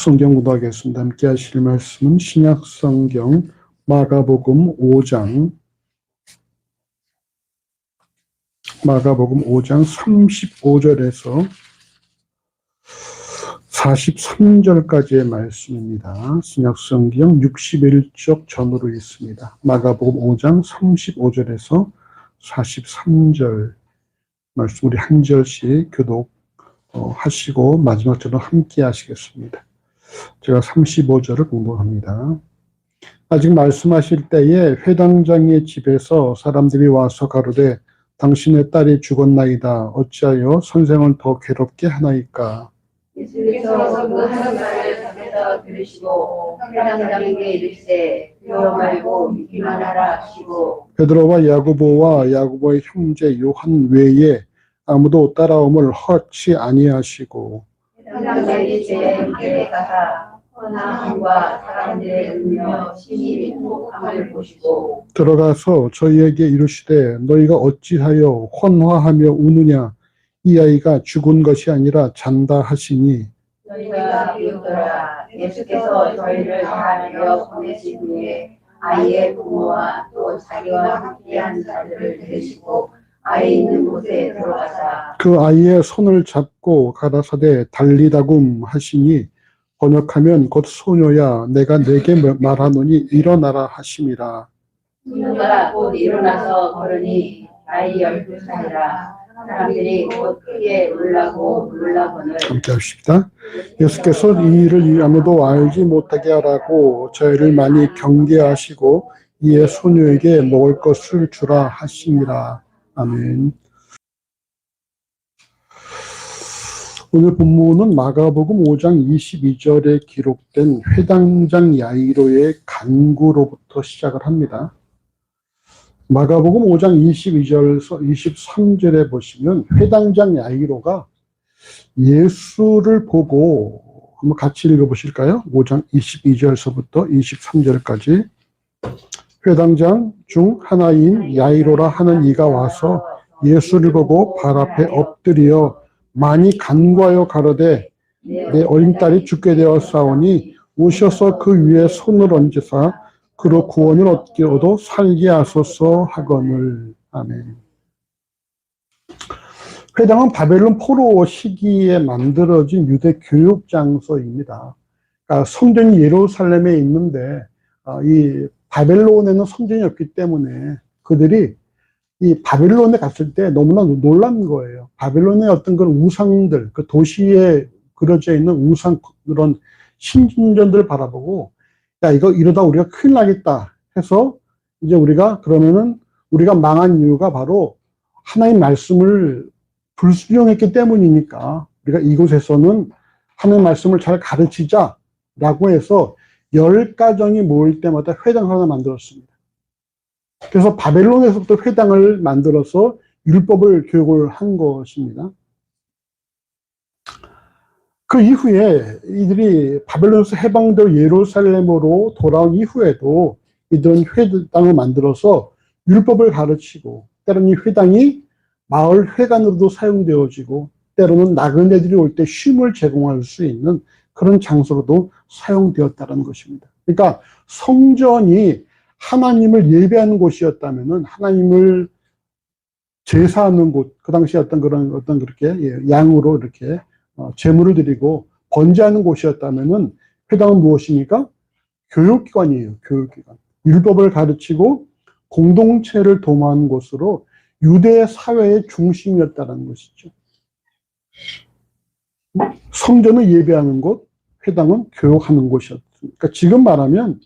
성경 공부하겠습니다. 함께 하실 말씀은 신약 성경 마가복음 5장 35절에서 43절까지의 말씀입니다. 신약 성경 61쪽 전으로 있습니다. 마가복음 5장 35절에서 43절 말씀 우리 한 절씩 교독하시고 마지막 절은 함께 하시겠습니다. 제가 35절을 공부합니다. 아직 말씀하실 때에 회당장의 집에서 사람들이 와서 가로되 당신의 딸이 죽었나이다. 어찌하여 선생을 더 괴롭게 하나이까? 예수께서 그 하는 말을 답에서 들으시고 회당장에게 이르시되 두려워 말고 믿기만 하라 하시고 베드로와 야고보의 형제 요한 외에 아무도 따라옴을 허락치 아니하시고 회당장이 제 함께 가사 헌함과 사람들의 울며 심히 행복함을 보시고 들어가서 저희에게 이르시되 너희가 어찌하여 헌화하며 우느냐? 이 아이가 죽은 것이 아니라 잔다 하시니 너희가 비웃더라. 예수께서 저희를 다 내어 보내신 후에 아이의 부모와 또 자기와 함께한 자들을 데리시고 아이 있는 곳에 들어가사 그 아이의 손을 잡고 가라사대 달리다굼 하시니 번역하면 곧 소녀야 내가 네게 말하노니 일어나라 하심이라. 소녀가 곧 일어나서 걸으니 나이 12살이라. 사람들이 곧 크게 놀라거늘 함께 합시다. 예수께서 이 일을 아무도 알지 못하게 하라고 저희를 많이 경계하시고 이에 소녀에게 먹을 것을 주라 하심이라. 아멘. 오늘 본문은 마가복음 5장 22절에 기록된 회당장 야이로의 간구로부터 시작을 합니다. 마가복음 5장 22절에서 23절에 보시면 회당장 야이로가 예수를 보고 한번 같이 읽어보실까요? 5장 22절서부터 23절까지 회당장 중 하나인 야이로라 하는 이가 와서 예수를 보고 발 앞에 엎드려 많이 간구하여 가로되 내 어린 딸이 죽게 되었사오니 오셔서 그 위에 손을 얹으사 그로 구원을 얻기로도 살게 하소서 하거늘. 아멘. 회당은 바벨론 포로 시기에 만들어진 유대 교육 장소입니다. 그러니까 성전이 예루살렘에 있는데 이 바벨론에는 성전이 없기 때문에 그들이 이 바벨론에 갔을 때 너무나 놀란 거예요. 바벨론의 어떤 그런 우상들, 그 도시에 그려져 있는 우상 그런 신전들을 바라보고 야, 이러다 우리가 큰일 나겠다 해서 이제 우리가 망한 이유가 바로 하나님 말씀을 불순종했기 때문이니까 우리가 이곳에서는 하나님 말씀을 잘 가르치자라고 해서 10가정이 모일 때마다 회당을 하나 만들었습니다. 그래서 바벨론에서부터 회당을 만들어서 율법을 교육을 한 것입니다. 그 이후에 이들이 바벨론에서 해방되어 예루살렘으로 돌아온 이후에도 이들은 회당을 만들어서 율법을 가르치고 때로는 이 회당이 마을 회관으로도 사용되어지고 때로는 나그네들이 올 때 쉼을 제공할 수 있는 그런 장소로도 사용되었다는 것입니다. 그러니까 성전이 하나님을 예배하는 곳이었다면은 하나님을 제사하는 곳, 그 당시 그렇게 양으로 이렇게 제물을 드리고 번제하는 곳이었다면은 회당은 무엇입니까? 교육기관이에요. 교육기관. 율법을 가르치고 공동체를 도모하는 곳으로 유대 사회의 중심이었다는 것이죠. 성전은 예배하는 곳, 회당은 교육하는 곳이었습니다. 그러니까 지금 말하면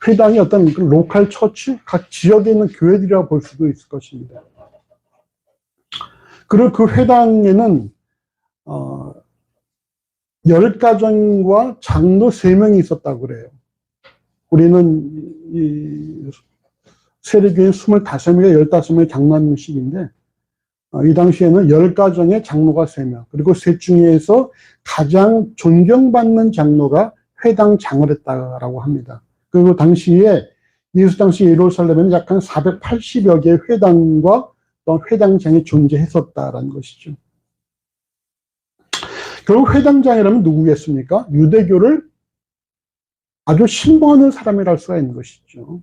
회당이 어떤 로컬 처치, 각 지역에 있는 교회들이라고 볼 수도 있을 것입니다. 그리고 그 회당에는 10가정과 장로 3명이 있었다고 그래요. 우리는 이 세례교인 25명에 15명의 장로식인데 이 당시에는 10가정의 장로가 3명, 그리고 셋 중에서 가장 존경받는 장로가 회당장을 했다라고 합니다. 그리고 예수 당시 예루살렘에는 약 한 480여 개의 회당과 또 회당장이 존재했었다라는 것이죠. 결국 회당장이라면 누구겠습니까? 유대교를 아주 신봉하는 사람이랄 수가 있는 것이죠.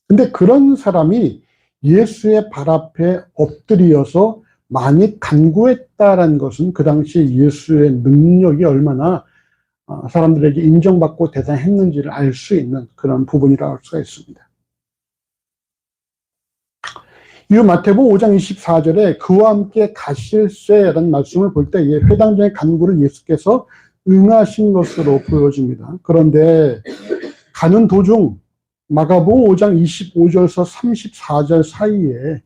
근데 그런 사람이 예수의 발 앞에 엎드려서 많이 간구했다라는 것은 그 당시 예수의 능력이 얼마나 사람들에게 인정받고 대단했는지를 알 수 있는 그런 부분이라고 할 수가 있습니다. 이 마태복음 5장 24절에 그와 함께 가실세라는 말씀을 볼 때 회당장의 간구를 예수께서 응하신 것으로 보여집니다. 그런데 가는 도중 마가복음 5장 25절에서 34절 사이에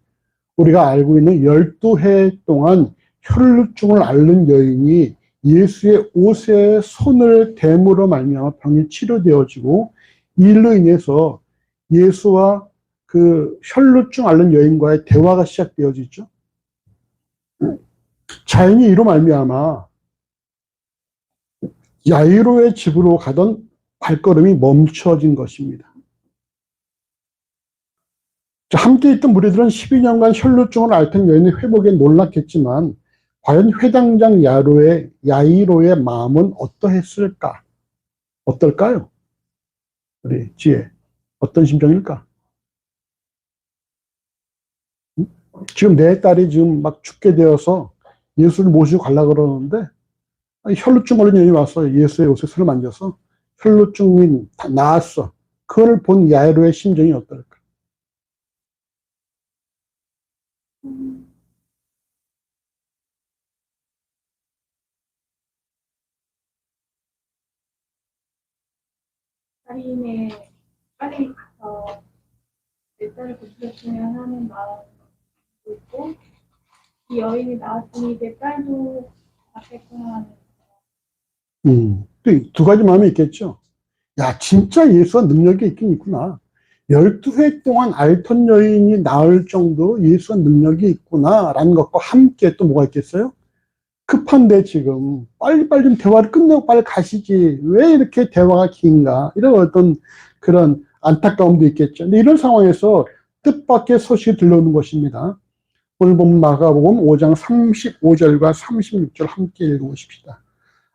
우리가 알고 있는 12해 동안 혈루증을 앓는 여인이 예수의 옷에 손을 댐으로 말미암아 병이 치료되어지고 이 일로 인해서 예수와 그 혈루증 앓는 여인과의 대화가 시작되어지죠. 자연히 이로 말미암아 야이로의 집으로 가던 발걸음이 멈춰진 것입니다. 함께 있던 무리들은 12년간 혈루증을 앓던 여인의 회복에 놀랐겠지만 과연 회당장 야이로의 마음은 어떠했을까? 어떨까요? 우리 지혜 어떤 심정일까? 지금 내 딸이 지금 막 죽게 되어서 예수를 모시고 가려고 그러는데 혈루증 걸린 여인이 와서 예수의 옷에 손을 만져서 혈루증이 다 나았어. 그걸 본 야이로의 심정이 어떨까? 빨리 가서 내 딸을 고치셨으면 하는 마음도 있고, 이 여인이 나왔으니 내 딸도 낫겠구나 하는. 두 가지 마음이 있겠죠. 야, 진짜 예수가 능력이 있긴 있구나. 12회 동안 앓던 여인이 나을 정도로 예수가 능력이 있구나라는 것과 함께 또 뭐가 있겠어요? 급한데 지금 빨리빨리 좀 대화를 끝내고 빨리 가시지. 왜 이렇게 대화가 긴가? 이런 어떤 그런 안타까움도 있겠죠. 근데 이런 상황에서 뜻밖의 소식이 들려오는 것입니다. 오늘 보면 마가복음 5장 35절과 36절 함께 읽어보십시다.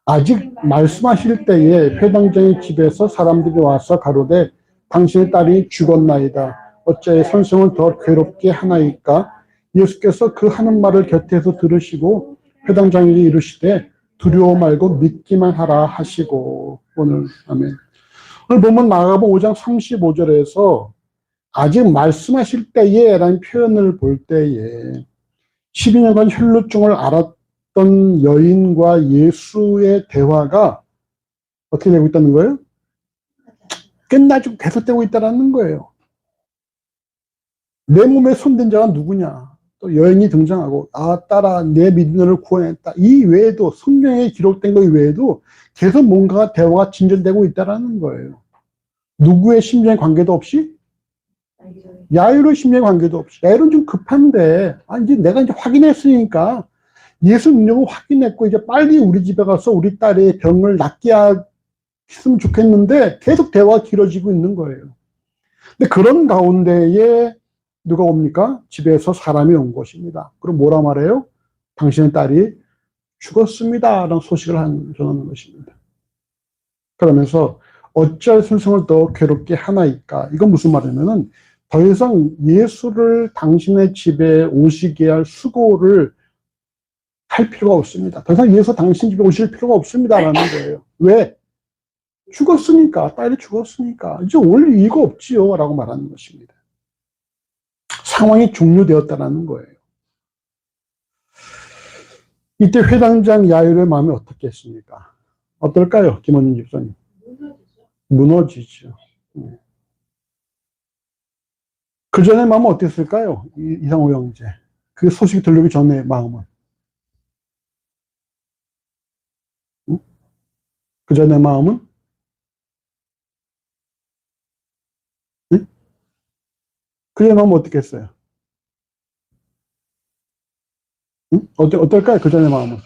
아직 말씀하실 때에 회당장의 집에서 사람들이 와서 가로되 당신의 딸이 죽었나이다. 어찌 선생을 더 괴롭게 하나이까? 예수께서 그 하는 말을 곁에서 들으시고 회당장에게 이르시되 두려워 말고 믿기만 하라 하시고. 오늘 아멘. 오늘 보면 마가복음 5장 35절에서 아직 말씀하실 때에 라는 표현을 볼 때에 12년간 혈루증을 앓았던 여인과 예수의 대화가 어떻게 되고 있다는 거예요? 끝나지고 계속되고 있다는 거예요. 내 몸에 손댄 자가 누구냐? 또 여인이 등장하고 딸아 내 믿음을 구원했다. 이 외에도 성경에 기록된 것 외에도 계속 뭔가 대화가 진전되고 있다는 거예요. 누구의 심정의 관계도 없이 야이로의 심정의 관계도 없이 야이로는 좀 급한데 이제 내가 이제 확인했으니까 예수 능력을 확인했고 이제 빨리 우리 집에 가서 우리 딸의 병을 낫게 했으면 좋겠는데 계속 대화가 길어지고 있는 거예요. 근데 그런 가운데에 누가 옵니까? 집에서 사람이 온 것입니다. 그럼 뭐라 말해요? 당신의 딸이 죽었습니다. 라는 소식을 전하는 것입니다. 그러면서 어찌할 선생을 더 괴롭게 하나이까? 이건 무슨 말이냐면은 더 이상 예수를 당신의 집에 오시게 할 수고를 할 필요가 없습니다. 더 이상 예수 당신 집에 오실 필요가 없습니다. 라는 거예요. 왜? 죽었으니까, 딸이 죽었으니까. 이제 올 이유가 없지요. 라고 말하는 것입니다. 상황이 종료되었다는 거예요. 이때 회당장 야이로의 마음이 어떻겠습니까? 어떨까요? 김원님 집사님. 무너지죠. 그 전에 마음은 어땠을까요? 이상호 형제. 그 소식이 들리기 전에 마음은. 그 전에 마음은? 그 전에 마음은 어떻겠어요? 어떨까요? 그 전에 마음은?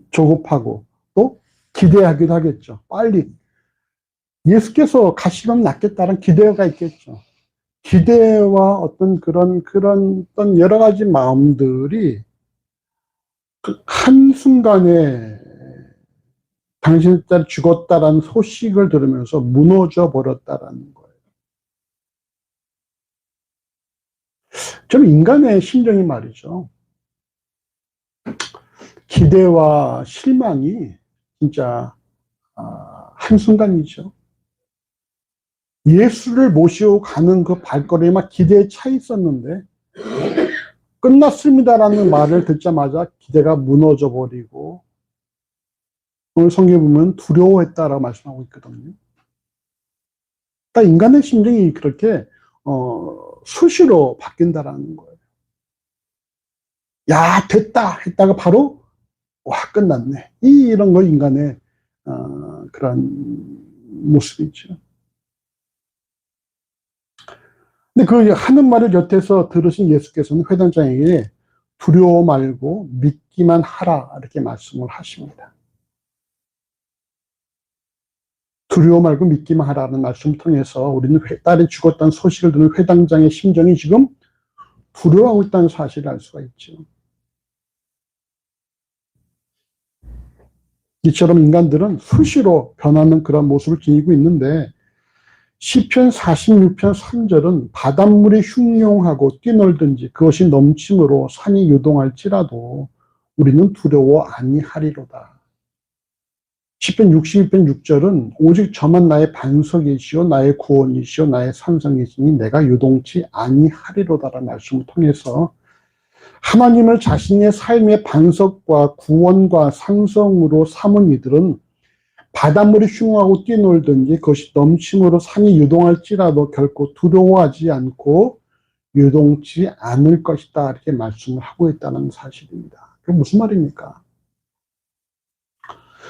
조급하고 또 기대하기도 하겠죠. 빨리 예수께서 가시면 낫겠다는 기대가 있겠죠. 기대와 어떤 그런 어떤 여러 가지 마음들이 그 한순간에 당신 딸 죽었다라는 소식을 들으면서 무너져 버렸다라는 거예요. 좀 인간의 심정이 말이죠. 기대와 실망이 진짜 한순간이죠. 예수를 모시고 가는 그 발걸음이 막 기대에 차 있었는데 끝났습니다라는 말을 듣자마자 기대가 무너져 버리고 오늘 성경에 보면 두려워했다라고 말씀하고 있거든요. 그러니까 인간의 심정이 그렇게 수시로 바뀐다라는 거예요. 야, 됐다 했다가 바로 와, 끝났네. 이런 거 인간의 그런 모습이죠. 근데 그 하는 말을 곁에서 들으신 예수께서는 회당장에게 두려워 말고 믿기만 하라 이렇게 말씀을 하십니다. 두려워 말고 믿기만 하라는 말씀을 통해서 우리는 딸이 죽었다는 소식을 듣는 회당장의 심정이 지금 두려워하고 있다는 사실을 알 수가 있죠. 이처럼 인간들은 수시로 변하는 그런 모습을 지니고 있는데 시편 46편 3절은 바닷물이 흉용하고 뛰놀든지 그것이 넘침으로 산이 요동할지라도 우리는 두려워 아니하리로다. 시편 62편 6절은 오직 저만 나의 반석이시오 나의 구원이시오 나의 산성이시니 내가 요동치 아니하리로다라는 말씀을 통해서 하나님을 자신의 삶의 반석과 구원과 산성으로 삼은 이들은 바닷물이 흉하고 뛰놀든지 그것이 넘침으로 산이 요동할지라도 결코 두려워하지 않고 요동치 않을 것이다 이렇게 말씀을 하고 있다는 사실입니다. 그게 무슨 말입니까?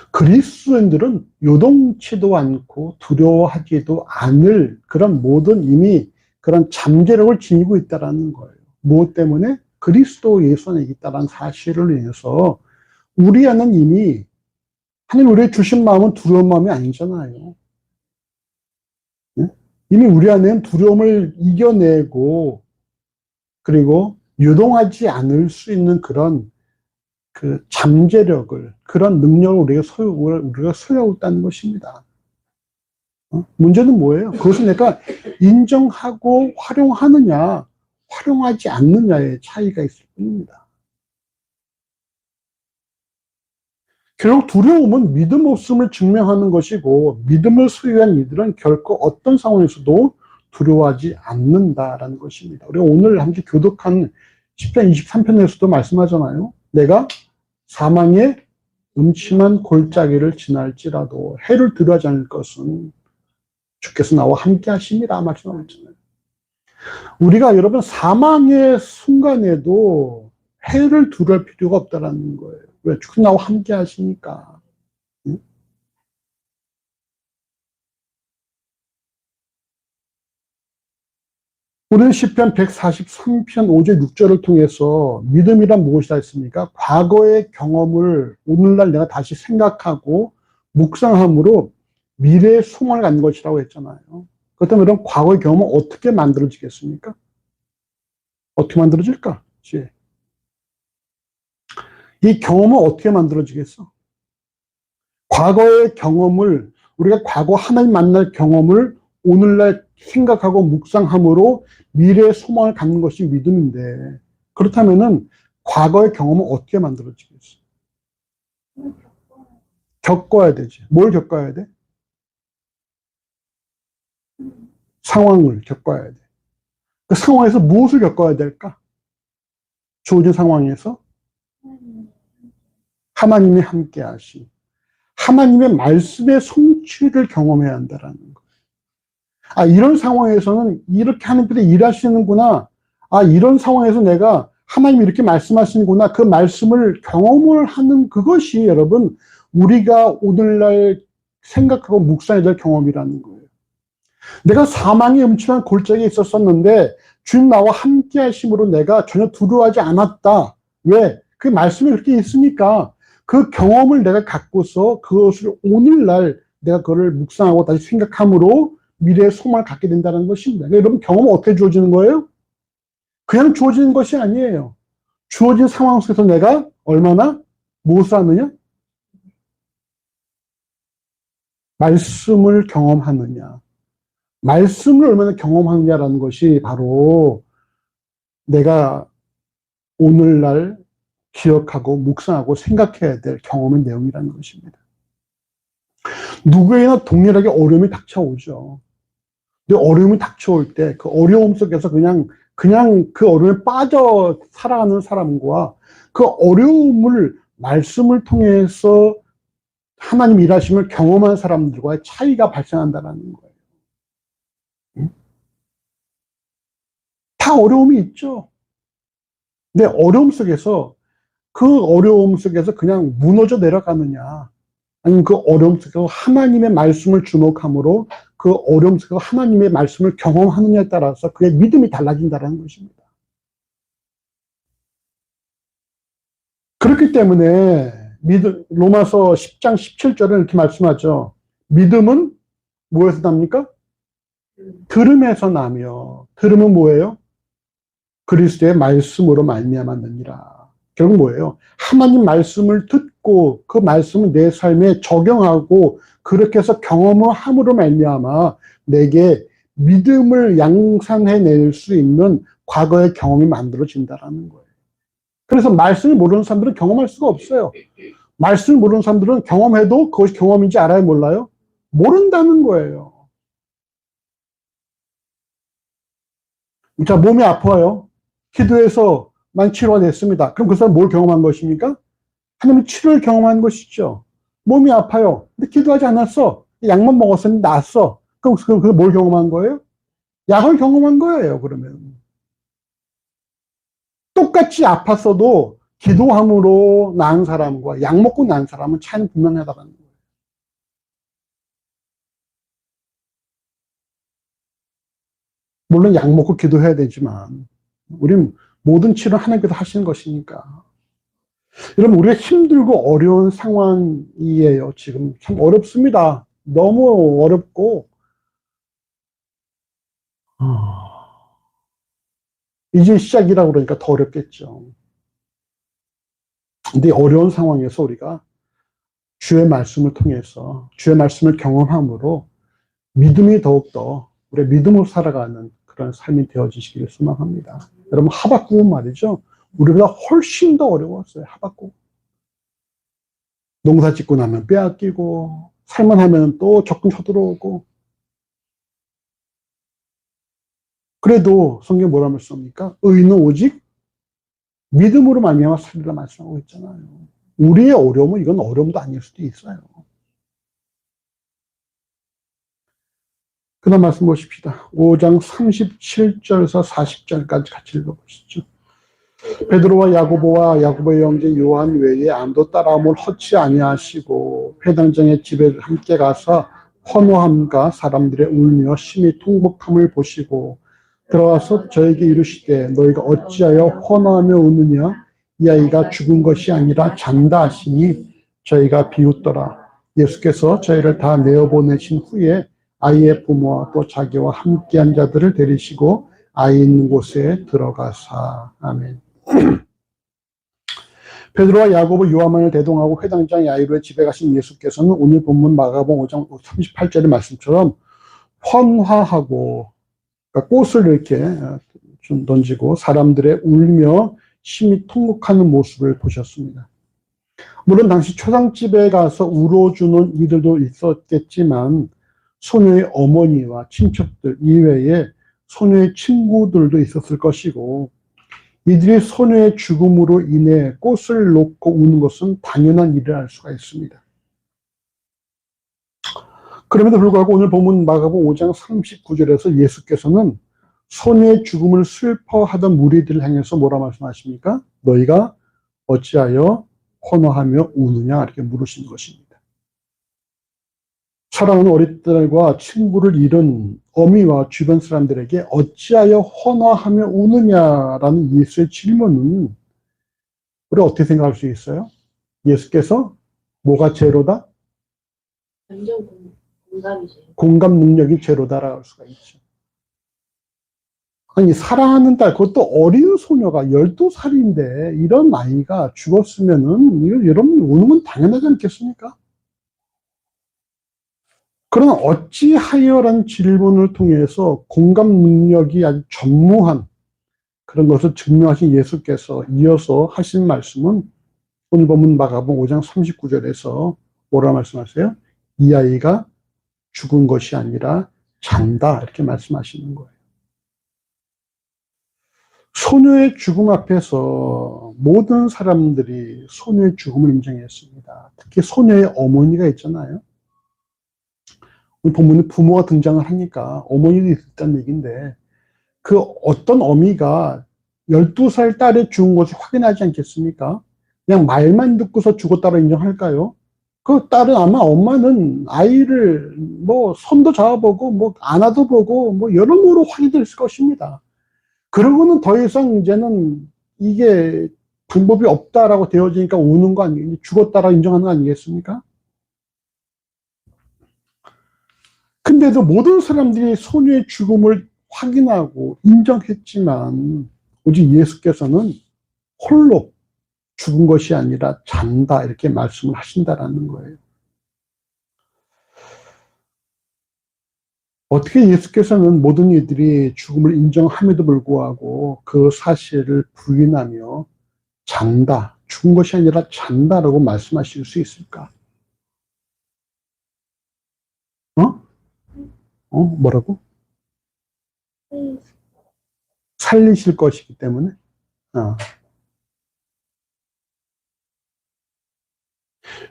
그리스도인들은 요동치도 않고 두려워하지도 않을 그런 모든 이미 그런 잠재력을 지니고 있다는 거예요. 무엇 때문에? 그리스도 예수 안에 있다는 사실을 인해서 우리 안은 이미 하나님 우리에게 주신 마음은 두려운 마음이 아니잖아요. 네? 이미 우리 안에는 두려움을 이겨내고 그리고 요동하지 않을 수 있는 그런 그 잠재력을 그런 능력을 우리가 소유하고 있다는 것입니다. 문제는 뭐예요? 그것을 내가 인정하고 활용하느냐 활용하지 않느냐의 차이가 있을 뿐입니다. 결국 두려움은 믿음 없음을 증명하는 것이고 믿음을 소유한 이들은 결코 어떤 상황에서도 두려워하지 않는다라는 것입니다. 우리가 오늘 함께 교독한 시편 23편에서도 말씀하잖아요. 내가 사망의 음침한 골짜기를 지날지라도 해를 두려워하지 않을 것은 주께서 나와 함께 하심이라 말씀하고 있잖아요. 우리가 여러분 사망의 순간에도 해를 두려울 필요가 없다라는 거예요. 왜? 주께서 나와 함께 하시니까. 응? 우리는 시편 143편 5절 6절을 통해서 믿음이란 무엇이다 했습니까? 과거의 경험을 오늘날 내가 다시 생각하고 묵상함으로 미래의 소망을 갖는 것이라고 했잖아요. 그렇다면 이런 과거의 경험은 어떻게 만들어지겠습니까? 어떻게 만들어질까? 이 경험은 어떻게 만들어지겠어? 과거의 경험을 우리가 과거 하나님 만날 경험을 오늘날 생각하고 묵상함으로 미래의 소망을 갖는 것이 믿음인데 그렇다면은 과거의 경험은 어떻게 만들어지겠어? 겪어야 되지. 뭘 겪어야 돼? 상황을 겪어야 돼. 그 상황에서 무엇을 겪어야 될까? 주어진 상황에서 하나님이 함께 하시. 하나님의 말씀의 성취를 경험해야 한다라는 거. 이런 상황에서는 이렇게 하나님께서 일하시는구나. 이런 상황에서 내가 하나님이 이렇게 말씀하시는구나. 그 말씀을 경험을 하는 그것이 여러분 우리가 오늘날 생각하고 묵상해야 될 경험이라는 거예요. 내가 사망의 음침한 골짜기에 있었었는데 주님 나와 함께 하심으로 내가 전혀 두려워하지 않았다. 왜? 그 말씀이 그렇게 있으니까 그 경험을 내가 갖고서 그것을 오늘날 내가 그거를 묵상하고 다시 생각함으로 미래의 소망을 갖게 된다는 것입니다. 그러니까 여러분 경험은 어떻게 주어지는 거예요? 그냥 주어지는 것이 아니에요. 주어진 상황 속에서 내가 얼마나 무엇을 하느냐? 말씀을 경험하느냐. 말씀을 얼마나 경험하느냐라는 것이 바로 내가 오늘날 기억하고 묵상하고 생각해야 될 경험의 내용이라는 것입니다. 누구에게나 동일하게 어려움이 닥쳐오죠. 근데 어려움이 닥쳐올 때 그 어려움 속에서 그냥 그 어려움에 빠져 살아가는 사람과 그 어려움을 말씀을 통해서 하나님 일하심을 경험한 사람들과의 차이가 발생한다는 거예요. 응? 다 어려움이 있죠. 근데 어려움 속에서 그 어려움 속에서 그냥 무너져 내려가느냐, 아니면 그 어려움 속에서 하나님의 말씀을 주목함으로 그 어려움 속에서 하나님의 말씀을 경험하느냐에 따라서 그의 믿음이 달라진다는 것입니다. 그렇기 때문에 로마서 10장 17절에 이렇게 말씀하죠. 믿음은 무엇에서 납니까? 들음에서 나며, 들음은 뭐예요? 그리스도의 말씀으로 말미암았느니라. 결국 뭐예요? 하나님 말씀을 듣고 그 말씀을 내 삶에 적용하고 그렇게 해서 경험을 함으로 말미암아 내게 믿음을 양산해낼 수 있는 과거의 경험이 만들어진다는 거예요. 그래서 말씀을 모르는 사람들은 경험할 수가 없어요. 말씀을 모르는 사람들은 경험해도 그것이 경험인지 알아요, 몰라요? 모른다는 거예요. 자, 몸이 아파요. 기도해서 만 치료가 됐습니다. 그럼 그 사람 뭘 경험한 것입니까? 하나님의 치료를 경험한 것이죠. 몸이 아파요. 근데 기도하지 않았어. 약만 먹었으니 낫어. 그럼 뭘 경험한 거예요? 약을 경험한 거예요, 그러면. 똑같이 아팠어도 기도함으로 나은 사람과 약 먹고 나은 사람은 차이는 분명하다는 거예요. 물론 약 먹고 기도해야 되지만 우리는 모든 치료는 하나님께서 하시는 것이니까. 여러분, 우리가 힘들고 어려운 상황이에요. 지금 참 어렵습니다. 너무 어렵고 이제 시작이라고 그러니까 더 어렵겠죠. 근데 어려운 상황에서 우리가 주의 말씀을 통해서 주의 말씀을 경험함으로 믿음이 더욱더 우리의 믿음으로 살아가는 그런 삶이 되어지시기를 소망합니다. 여러분, 하박국은 말이죠. 우리보다 훨씬 더 어려웠어요. 하박국. 농사 짓고 나면 빼앗기고 살만하면 또 적군 쳐들어오고. 그래도 성경 뭐라 말씀합니까? 의인은 오직 믿음으로 말미암아 살리라 말씀하고 있잖아요. 우리의 어려움은 이건 어려움도 아닐 수도 있어요. 그 다음 말씀 보십시다. 5장 37절에서 40절까지 같이 읽어보시죠. 베드로와 야고보와 야고보의 형제 요한 외에 아무도 따라옴을 허치 아니하시고 회당장의 집에 함께 가서 헌호함과 사람들의 울며 심히 통곡함을 보시고 들어와서 저에게 이르시되 너희가 어찌하여 헌호하며 우느냐? 이 아이가 죽은 것이 아니라 잔다 하시니 저희가 비웃더라. 예수께서 저희를 다 내어보내신 후에 아이의 부모와 또 자기와 함께한 자들을 데리시고 아이 있는 곳에 들어가사. 아멘. 베드로와 야고보 요한만을 대동하고 회당장 야이로의 집에 가신 예수께서는 오늘 본문 마가복음 5장 38절의 말씀처럼 헌화하고, 그러니까 꽃을 이렇게 좀 던지고 사람들의 울며 심히 통곡하는 모습을 보셨습니다. 물론 당시 초상집에 가서 울어주는 이들도 있었겠지만 소녀의 어머니와 친척들 이외에 소녀의 친구들도 있었을 것이고 이들이 소녀의 죽음으로 인해 꽃을 놓고 우는 것은 당연한 일을 알 수가 있습니다. 그럼에도 불구하고 오늘 본문 마가복음 5장 39절에서 예수께서는 소녀의 죽음을 슬퍼하던 무리들을 향해서 뭐라 말씀하십니까? 너희가 어찌하여 헌호하며 우느냐 이렇게 물으신 것입니다. 사랑하는 어린들과 친구를 잃은 어미와 주변 사람들에게 어찌하여 헌화하며 우느냐라는 예수의 질문은 우리 어떻게 생각할 수 있어요? 예수께서 뭐가 제로다? 완전 공감이죠. 공감 능력이 제로다라고 할 수가 있죠. 아니, 사랑하는 딸, 그것도 어린 소녀가 12살인데, 이런 아이가 죽었으면은, 이거 여러분 우는 건 당연하지 않겠습니까? 그러나 어찌하여라는 질문을 통해서 공감 능력이 아주 전무한 그런 것을 증명하신 예수께서 이어서 하신 말씀은 오늘 본문 마가복음 5장 39절에서 뭐라 말씀하세요? 이 아이가 죽은 것이 아니라 잔다 이렇게 말씀하시는 거예요. 소녀의 죽음 앞에서 모든 사람들이 소녀의 죽음을 인정했습니다. 특히 소녀의 어머니가 있잖아요. 오늘 본문에 부모가 등장을 하니까 어머니도 있었다는 얘기인데 그 어떤 어미가 12살 딸의 죽은 것을 확인하지 않겠습니까? 그냥 말만 듣고서 죽었다고 인정할까요? 그 딸은 아마 엄마는 아이를 뭐 손도 잡아보고 뭐 안아도 보고 뭐 여러모로 확인됐을 것입니다. 그러고는 더 이상 이제는 이게 방법이 없다라고 되어지니까 우는 거 아니에요? 죽었다라고 인정하는 거 아니겠습니까? 근데도 모든 사람들이 소녀의 죽음을 확인하고 인정했지만 오직 예수께서는 홀로 죽은 것이 아니라 잔다 이렇게 말씀을 하신다라는 거예요. 어떻게 예수께서는 모든 이들이 죽음을 인정함에도 불구하고 그 사실을 부인하며 잔다, 죽은 것이 아니라 잔다라고 말씀하실 수 있을까? 뭐라고? 살리실 것이기 때문에.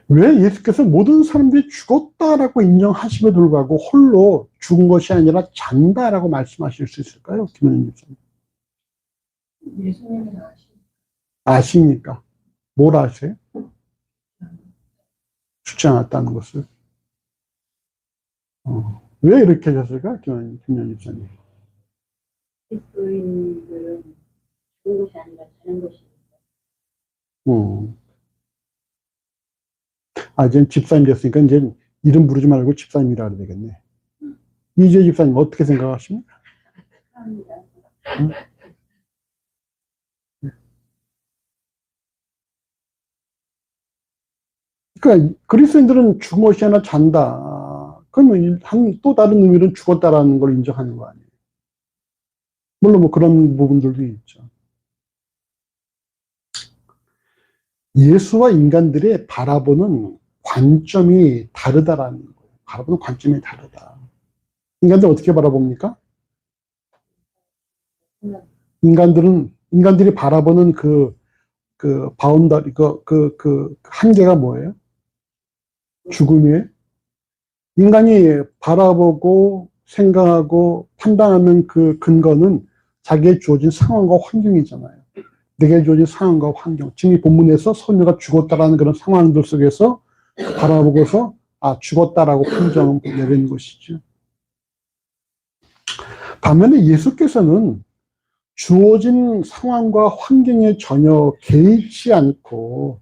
왜 예수께서 모든 사람들이 죽었다라고 인정하심에도 불구하고 홀로 죽은 것이 아니라 잔다라고 말씀하실 수 있을까요? 김은희 목사님. 예수님은 아십니까? 뭘 아세요? 죽지 않았다는 것을. 왜 이렇게 하셨을까? 김은희 목사님. 그리스도인들은 죽은 것이 아니라 사는 것이니까. 이제 집사님 됐으니까 이제 이름 부르지 말고 집사님이라 그래야 되겠네. 이재 집사님 어떻게 생각하십니까? 그러니까 그리스도인들은 죽은 것이 아니라 잔다. 그러면 또 다른 의미로는 죽었다라는 걸 인정하는 거 아니에요. 물론 뭐 그런 부분들도 있죠. 예수와 인간들의 바라보는 관점이 다르다라는 거예요. 바라보는 관점이 다르다. 인간들 어떻게 바라봅니까? 인간들이 바라보는 그 바운더리, 한계가 뭐예요? 죽음이에요? 인간이 바라보고 생각하고 판단하는 그 근거는 자기의 주어진 상황과 환경이잖아요. 내게 주어진 상황과 환경. 지금 이 본문에서 소녀가 죽었다라는 그런 상황들 속에서 바라보고서 죽었다라고 판정을 내리는 것이죠. 반면에 예수께서는 주어진 상황과 환경에 전혀 개의치 않고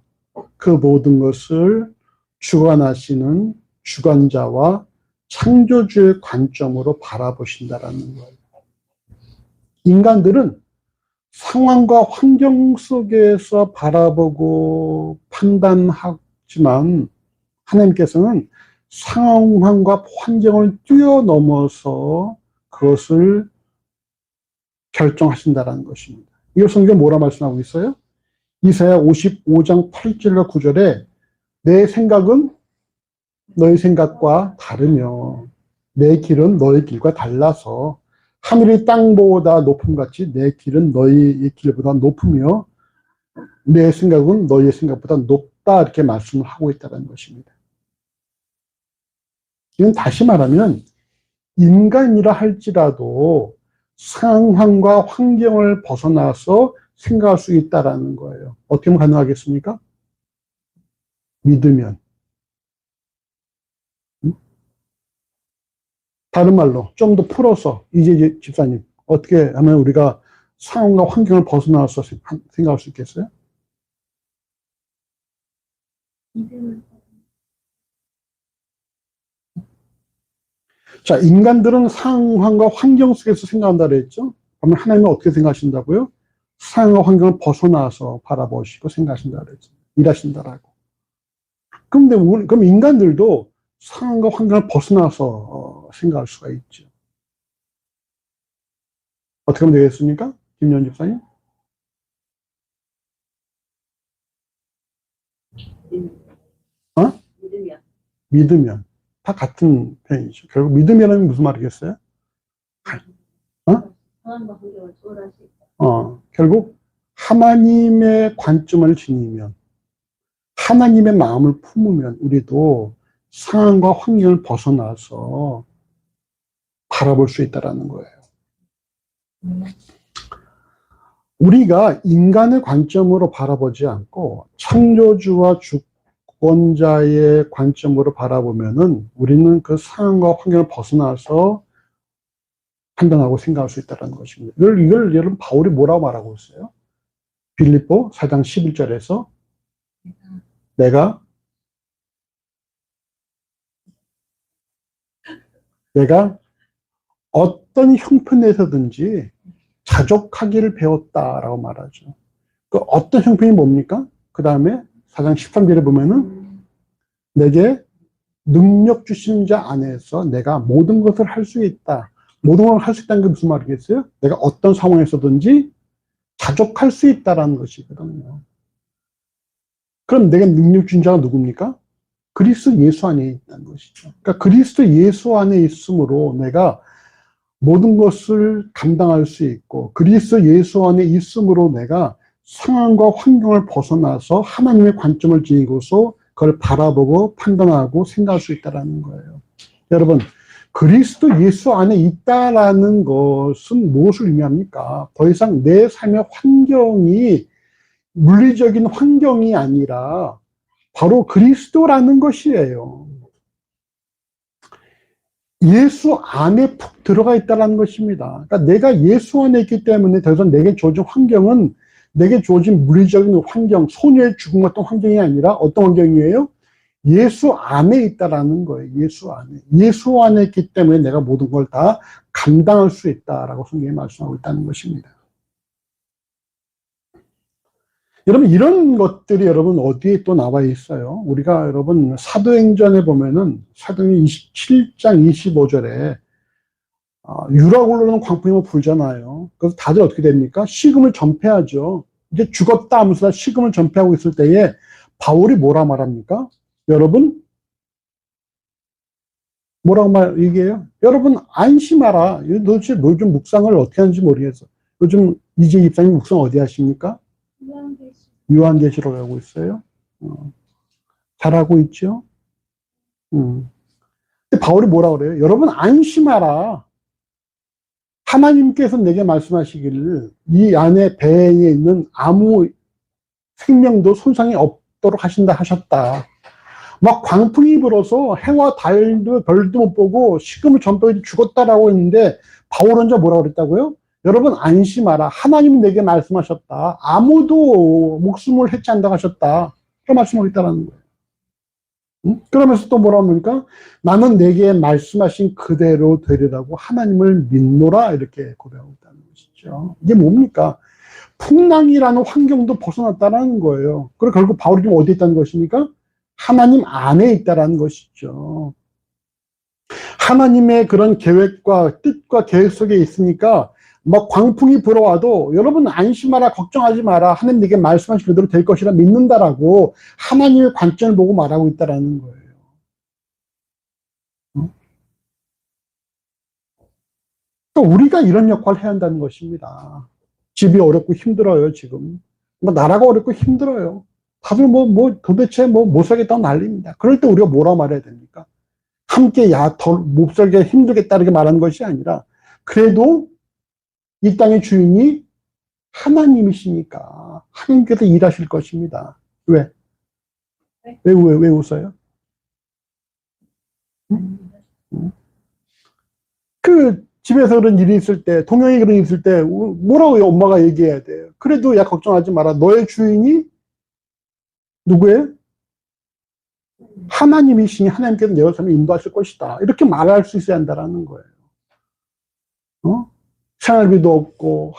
그 모든 것을 주관하시는 주관자와 창조주의 관점으로 바라보신다라는 거예요. 인간들은 상황과 환경 속에서 바라보고 판단하지만 하나님께서는 상황과 환경을 뛰어넘어서 그것을 결정하신다라는 것입니다. 이 성경 뭐라 말씀하고 있어요? 이사야 55장 8절과 9절에 내 생각은 너의 생각과 다르며 내 길은 너의 길과 달라서 하늘이 땅보다 높음같이 내 길은 너희의 길보다 높으며 내 생각은 너희의 생각보다 높다 이렇게 말씀을 하고 있다는 것입니다. 이건 다시 말하면 인간이라 할지라도 상황과 환경을 벗어나서 생각할 수 있다는 거예요. 어떻게 하면 가능하겠습니까? 믿으면. 다른 말로 좀 더 풀어서 이제 집사님 어떻게 하면 우리가 상황과 환경을 벗어나서 생각할 수 있겠어요? 자, 인간들은 상황과 환경 속에서 생각한다 그랬죠? 그러면 하나님은 어떻게 생각하신다고요? 상황과 환경을 벗어나서 바라보시고 생각하신다 그랬죠. 일하신다라고. 그럼 인간들도 상황과 환경을 벗어나서 생각할 수가 있죠. 어떻게 하면 되겠습니까? 김연 집사님? 어? 믿으면. 믿으면. 다 같은 표현이죠. 결국 믿으면 무슨 말이겠어요? 어? 상황과 환경을 초월할 수 있다. 결국 하나님의 관점을 지니면, 하나님의 마음을 품으면 우리도 상황과 환경을 벗어나서 바라볼 수 있다는 거예요. 우리가 인간의 관점으로 바라보지 않고 창조주와 주권자의 관점으로 바라보면은 우리는 그 상황과 환경을 벗어나서 판단하고 생각할 수 있다는 것입니다. 이걸 여러분 바울이 뭐라고 말하고 있어요? 빌립보 4장 11절에서 내가 어떤 형편에서든지 자족하기를 배웠다라고 말하죠. 그 어떤 형편이 뭡니까? 그 다음에 4장 13절에 보면은 내게 능력 주신 자 안에서 내가 모든 것을 할 수 있다. 모든 걸 할 수 있다는 게 무슨 말이겠어요? 내가 어떤 상황에서든지 자족할 수 있다라는 것이거든요. 그럼 내가 능력 주신 자가 누굽니까? 그리스도 예수 안에 있다는 것이죠. 그러니까 그리스도 예수 안에 있으므로 내가 모든 것을 감당할 수 있고 그리스도 예수 안에 있으므로 내가 상황과 환경을 벗어나서 하나님의 관점을 지니고서 그걸 바라보고 판단하고 생각할 수 있다는 거예요. 여러분, 그리스도 예수 안에 있다라는 것은 무엇을 의미합니까? 더 이상 내 삶의 환경이 물리적인 환경이 아니라 바로 그리스도라는 것이에요. 예수 안에 푹 들어가 있다는 것입니다. 그러니까 내가 예수 안에 있기 때문에 더 이상 내게 주어진 환경은 내게 주어진 물리적인 환경, 소녀의 죽음 같은 환경이 아니라 어떤 환경이에요? 예수 안에 있다라는 거예요. 예수 안에. 예수 안에 있기 때문에 내가 모든 걸 다 감당할 수 있다라고 성경이 말씀하고 있다는 것입니다. 여러분, 이런 것들이 여러분 어디에 또 나와 있어요? 우리가 여러분 사도행전에 보면은 사도행전 27장 25절에 유라고 흐르는 광풍이 불잖아요. 그래서 다들 어떻게 됩니까? 식음을 전폐하죠. 이제 죽었다 하면서 식음을 전폐하고 있을 때에 바울이 뭐라 말합니까? 여러분, 뭐라고 얘기해요? 여러분, 안심하라. 도대체 요즘 묵상을 어떻게 하는지 모르겠어. 요즘 이재 입사님 묵상 어디 하십니까? 요한계시록 하고 있어요. 잘하고 있죠? 근데 바울이 뭐라 그래요? 여러분, 안심하라. 하나님께서 내게 말씀하시기를 이 안에 배에 있는 아무 생명도 손상이 없도록 하셨다. 막 광풍이 불어서 해와 달도 별도 못 보고 식음을 전폐해 죽었다라고 했는데 바울은 혼자 뭐라고 그랬다고요? 여러분 안심하라. 하나님이 내게 말씀하셨다. 아무도 목숨을 해치한다고 하셨다. 그런 말씀을 했다는 거예요. 그러면서 또 뭐라고 합니까? 나는 내게 말씀하신 그대로 되리라고 하나님을 믿노라 이렇게 고백하고 있다는 것이죠. 이게 뭡니까? 풍랑이라는 환경도 벗어났다는 거예요. 그리고 결국 바울이 지금 어디에 있다는 것입니까? 하나님 안에 있다는 것이죠. 하나님의 그런 계획과 뜻과 계획 속에 있으니까 막 광풍이 불어와도 여러분 안심하라, 걱정하지 마라, 하나님 내게 말씀하신 그대로 될 것이라 믿는다라고 하나님의 관점을 보고 말하고 있다는 거예요. 그러니까 우리가 이런 역할을 해야 한다는 것입니다. 집이 어렵고 힘들어요, 지금. 나라가 어렵고 힘들어요. 다들 도대체 못 살겠다고 난립니다. 그럴 때 우리가 뭐라 말해야 됩니까? 함께 못 살게 힘들겠다 이렇게 말하는 것이 아니라 그래도 이 땅의 주인이 하나님이시니까 하나님께서 일하실 것입니다. 왜? 왜 웃어요? 그 집에서 그런 일이 있을 때, 동영이 그런 일이 있을 때 뭐라고 엄마가 얘기해야 돼요? 그래도 야 걱정하지 마라. 너의 주인이 누구예요? 하나님이시니 하나님께서 내 삶을 인도하실 것이다. 이렇게 말할 수 있어야 한다는 거예요. 생활비도 없고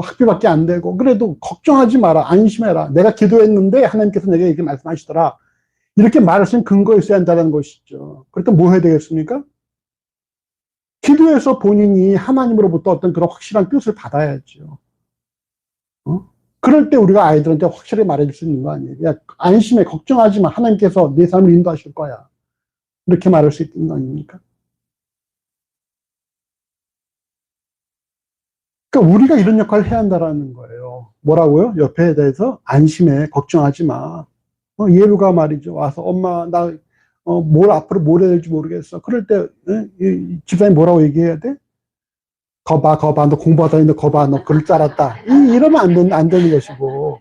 학비밖에 안 되고 그래도 걱정하지 마라. 안심해라. 내가 기도했는데 하나님께서 내게 이렇게 말씀하시더라. 이렇게 말하신 근거가 있어야 한다는 것이죠. 그러니까 뭐 해야 되겠습니까? 기도해서 본인이 하나님으로부터 어떤 그런 확실한 뜻을 받아야죠. 그럴 때 우리가 아이들한테 확실히 말해줄 수 있는 거 아니에요. 야, 안심해. 걱정하지 마. 하나님께서 내 삶을 인도하실 거야. 이렇게 말할 수 있는 거 아닙니까? 그러니까 우리가 이런 역할을 해야 한다는 거예요. 뭐라고요? 옆에 대해서 안심해. 걱정하지 마. 예루가 말이죠. 와서 엄마 나 앞으로 뭘 해야 될지 모르겠어. 그럴 때 이 집사님 뭐라고 얘기해야 돼? 거봐 너 공부하다 했는데 거봐 너 그럴 줄 알았다. 이러면 안 되는 것이고.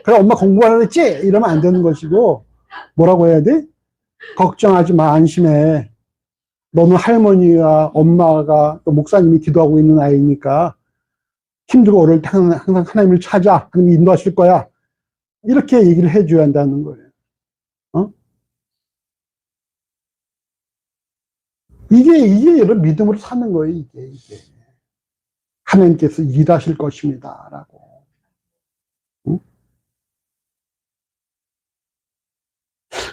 그래 엄마 공부하라 했지? 이러면 안 되는 것이고. 뭐라고 해야 돼? 걱정하지 마. 안심해. 너는 할머니와 엄마가 또 목사님이 기도하고 있는 아이니까 힘들고 어려울 때 항상 하나님을 찾아. 하나님이 인도하실 거야. 이렇게 얘기를 해줘야 한다는 거예요. 이게 여러분 믿음으로 사는 거예요, 이게. 하나님께서 일하실 것입니다. 라고.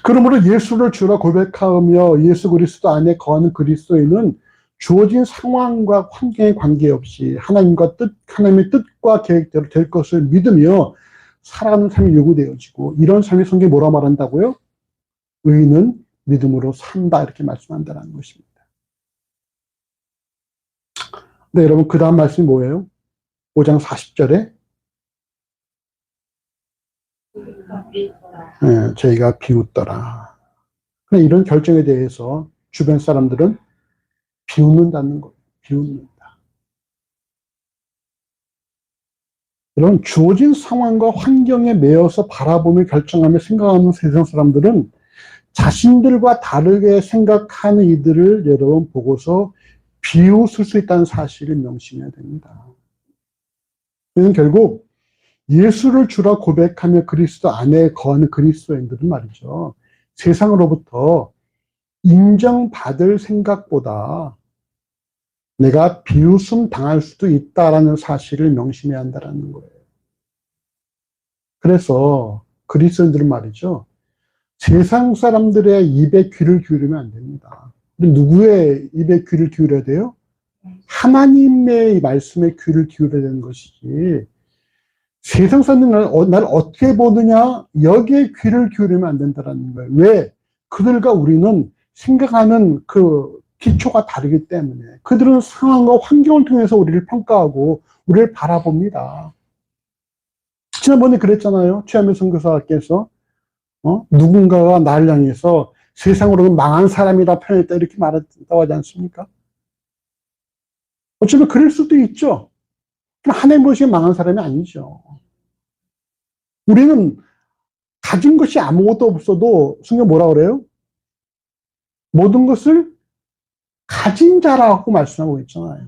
그러므로 예수를 주라 고백하며 예수 그리스도 안에 거하는 그리스도인은 주어진 상황과 환경에 관계없이 하나님의 뜻과 계획대로 될 것을 믿으며 살아가는 삶이 요구되어지고, 이런 삶의 성경이 뭐라 말한다고요? 의인은 믿음으로 산다. 이렇게 말씀한다는 것입니다. 네, 여러분, 그 다음 말씀이 뭐예요? 5장 40절에 저희가 비웃더라. 이런 결정에 대해서 주변 사람들은 비웃는다는 거예요. 비웃는다. 여러분, 주어진 상황과 환경에 매여서 바라보며 결정하며 생각하는 세상 사람들은 자신들과 다르게 생각하는 이들을 여러분 보고서 비웃을 수 있다는 사실을 명심해야 됩니다. 이는 결국 예수를 주라 고백하며 그리스도 안에 거하는 그리스도인들은 말이죠. 세상으로부터 인정받을 생각보다 내가 비웃음 당할 수도 있다라는 사실을 명심해야 한다는 거예요. 그래서 그리스도인들은 말이죠. 세상 사람들의 입에 귀를 기울이면 안 됩니다. 누구의 입에 귀를 기울여야 돼요? 하나님의 말씀에 귀를 기울여야 되는 것이지, 세상 사람들은 나를 어떻게 보느냐, 여기에 귀를 기울이면 안 된다는 거예요. 왜? 그들과 우리는 생각하는 그 기초가 다르기 때문에. 그들은 상황과 환경을 통해서 우리를 평가하고 우리를 바라봅니다. 지난번에 그랬잖아요. 최하면 선교사께서 누군가가 나를 향해서 세상으로는 망한 사람이다 표현했다 이렇게 말했다고 하지 않습니까? 어쩌면 그럴 수도 있죠. 하나님 보시기에 망한 사람이 아니죠. 우리는 가진 것이 아무것도 없어도 성경 뭐라 그래요? 모든 것을 가진 자라고 말씀하고 있잖아요.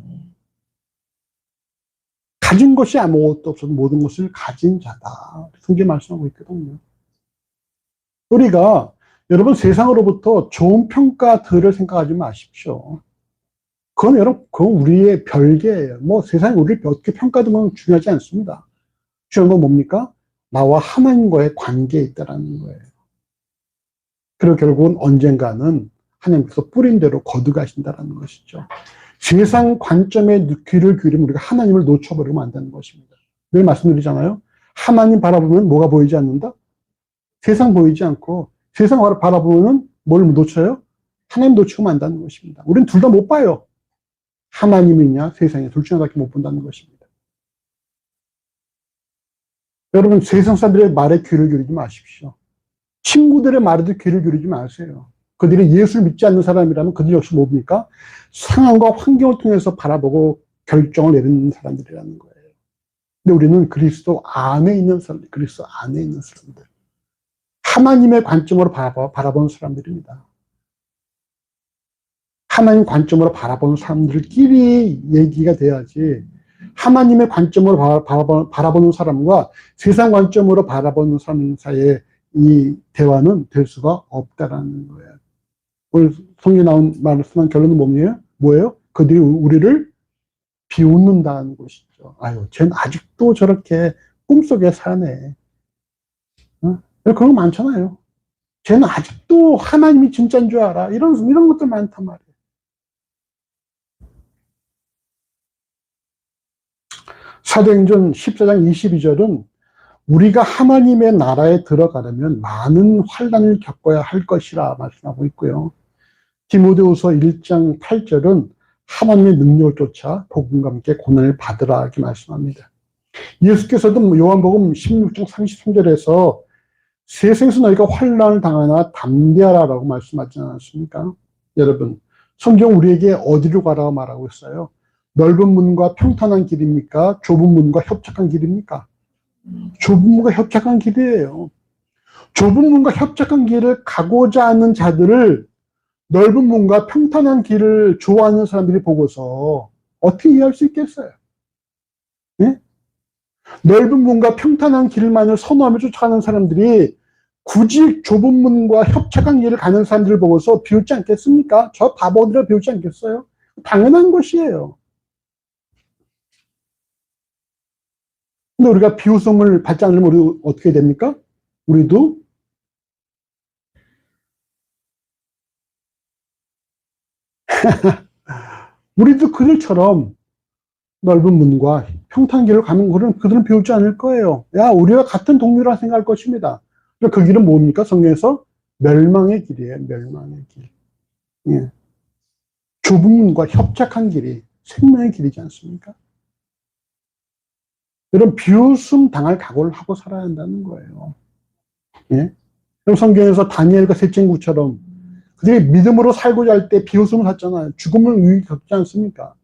가진 것이 아무것도 없어도 모든 것을 가진 자다. 성경 말씀하고 있거든요. 우리가 여러분 세상으로부터 좋은 평가들을 생각하지 마십시오. 그건 여러분, 그건 우리의 별개예요. 뭐 세상이 우리를 어떻게 평가하든 중요하지 않습니다. 중요한 건 뭡니까? 나와 하나님과의 관계에 있다라는 거예요. 그리고 결국은 언젠가는 하나님께서 뿌린 대로 거두가신다라는 것이죠. 세상 관점에 귀를 기울이면 우리가 하나님을 놓쳐버리면 안 되는 것입니다. 늘 말씀드리잖아요. 하나님 바라보면 뭐가 보이지 않는다? 세상 보이지 않고, 세상 바라보면 뭘 놓쳐요? 하나님 놓치면 안 된다는 것입니다. 우리는 둘 다 못 봐요. 하나님이냐 세상이냐 둘 중에 하나밖에 못 본다는 것입니다. 여러분 세상 사람들의 말에 귀를 기울이지 마십시오. 친구들의 말에도 귀를 기울이지 마세요. 그들이 예수를 믿지 않는 사람이라면 그들 역시 뭡니까? 상황과 환경을 통해서 바라보고 결정을 내리는 사람들이라는 거예요. 근데 우리는 그리스도 안에 있는 사람들, 그리스도 안에 있는 사람들, 하나님의 관점으로 바라보는 사람들입니다. 하나님 관점으로 바라보는 사람들끼리 얘기가 돼야지, 하나님의 관점으로 바라보는 사람과 세상 관점으로 바라보는 사람 사이에 이 대화는 될 수가 없다라는 거예요. 오늘 성경에 나온 말씀한 결론은 뭐예요? 그들이 우리를 비웃는다는 것이죠. 아유, 쟤는 아직도 저렇게 꿈속에 사네. 그런 거 많잖아요. 쟤는 아직도 하나님이 진짜인 줄 알아. 이런 것들 많단 말이에요. 사도행전 14장 22절은 우리가 하나님의 나라에 들어가려면 많은 환난을 겪어야 할 것이라 말씀하고 있고요. 디모데후서 1장 8절은 하나님의 능력을 쫓아 복음과 함께 고난을 받으라 이렇게 말씀합니다. 예수께서도 요한복음 16장 33절에서 세상에서 너희가 환난을 당하나 담대하라라고 말씀하지 않았습니까? 여러분, 성경 우리에게 어디로 가라고 말하고 있어요? 넓은 문과 평탄한 길입니까? 좁은 문과 협착한 길입니까? 좁은 문과 협착한 길이에요. 좁은 문과 협착한 길을 가고자 하는 자들을 넓은 문과 평탄한 길을 좋아하는 사람들이 보고서 어떻게 이해할 수 있겠어요? 네? 넓은 문과 평탄한 길만을 선호하며 쫓아가는 사람들이 굳이 좁은 문과 협착한 길을 가는 사람들을 보고서 비웃지 않겠습니까? 저 바보들을 비웃지 않겠어요? 당연한 것이에요. 근데 우리가 비웃음을 받지 않으면 우리 어떻게 됩니까? 우리도 그들처럼 넓은 문과 평탄한 길을 가면 그들은 비웃지 않을 거예요. 야, 우리와 같은 동료라 생각할 것입니다. 그 길은 뭡니까? 성경에서 멸망의 길이에요. 멸망의 길. 예. 좁은 문과 협착한 길이 생명의 길이지 않습니까? 이런 비웃음 당할 각오를 하고 살아야 한다는 거예요. 예? 그럼 성경에서 다니엘과 세 친구처럼 그들이 믿음으로 살고자 할 때 비웃음을 받잖아요. 죽음을 위기 겪지 않습니까?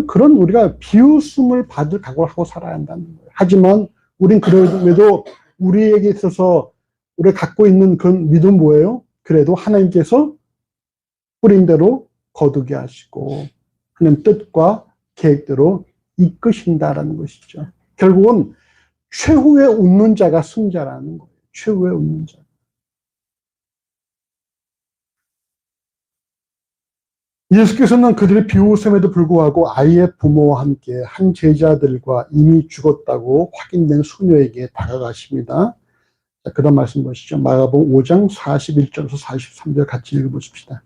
그런 우리가 비웃음을 받을 각오를 하고 살아야 한다는 거예요. 하지만 우린 그래도 우리에게 있어서 우리가 갖고 있는 그 믿음 뭐예요? 그래도 하나님께서 뿌린 대로 거두게 하시고 하나님 뜻과 계획대로 이끄신다라는 것이죠. 결국은 최후에 웃는 자가 승자라는 거예요. 최후에 웃는 자. 예수께서는 그들의 비웃음에도 불구하고 아이의 부모와 함께 한 제자들과 이미 죽었다고 확인된 소녀에게 다가가십니다. 자, 그런 말씀 보시죠. 마가복음 5장 41절에서 43절 같이 읽어보십시다.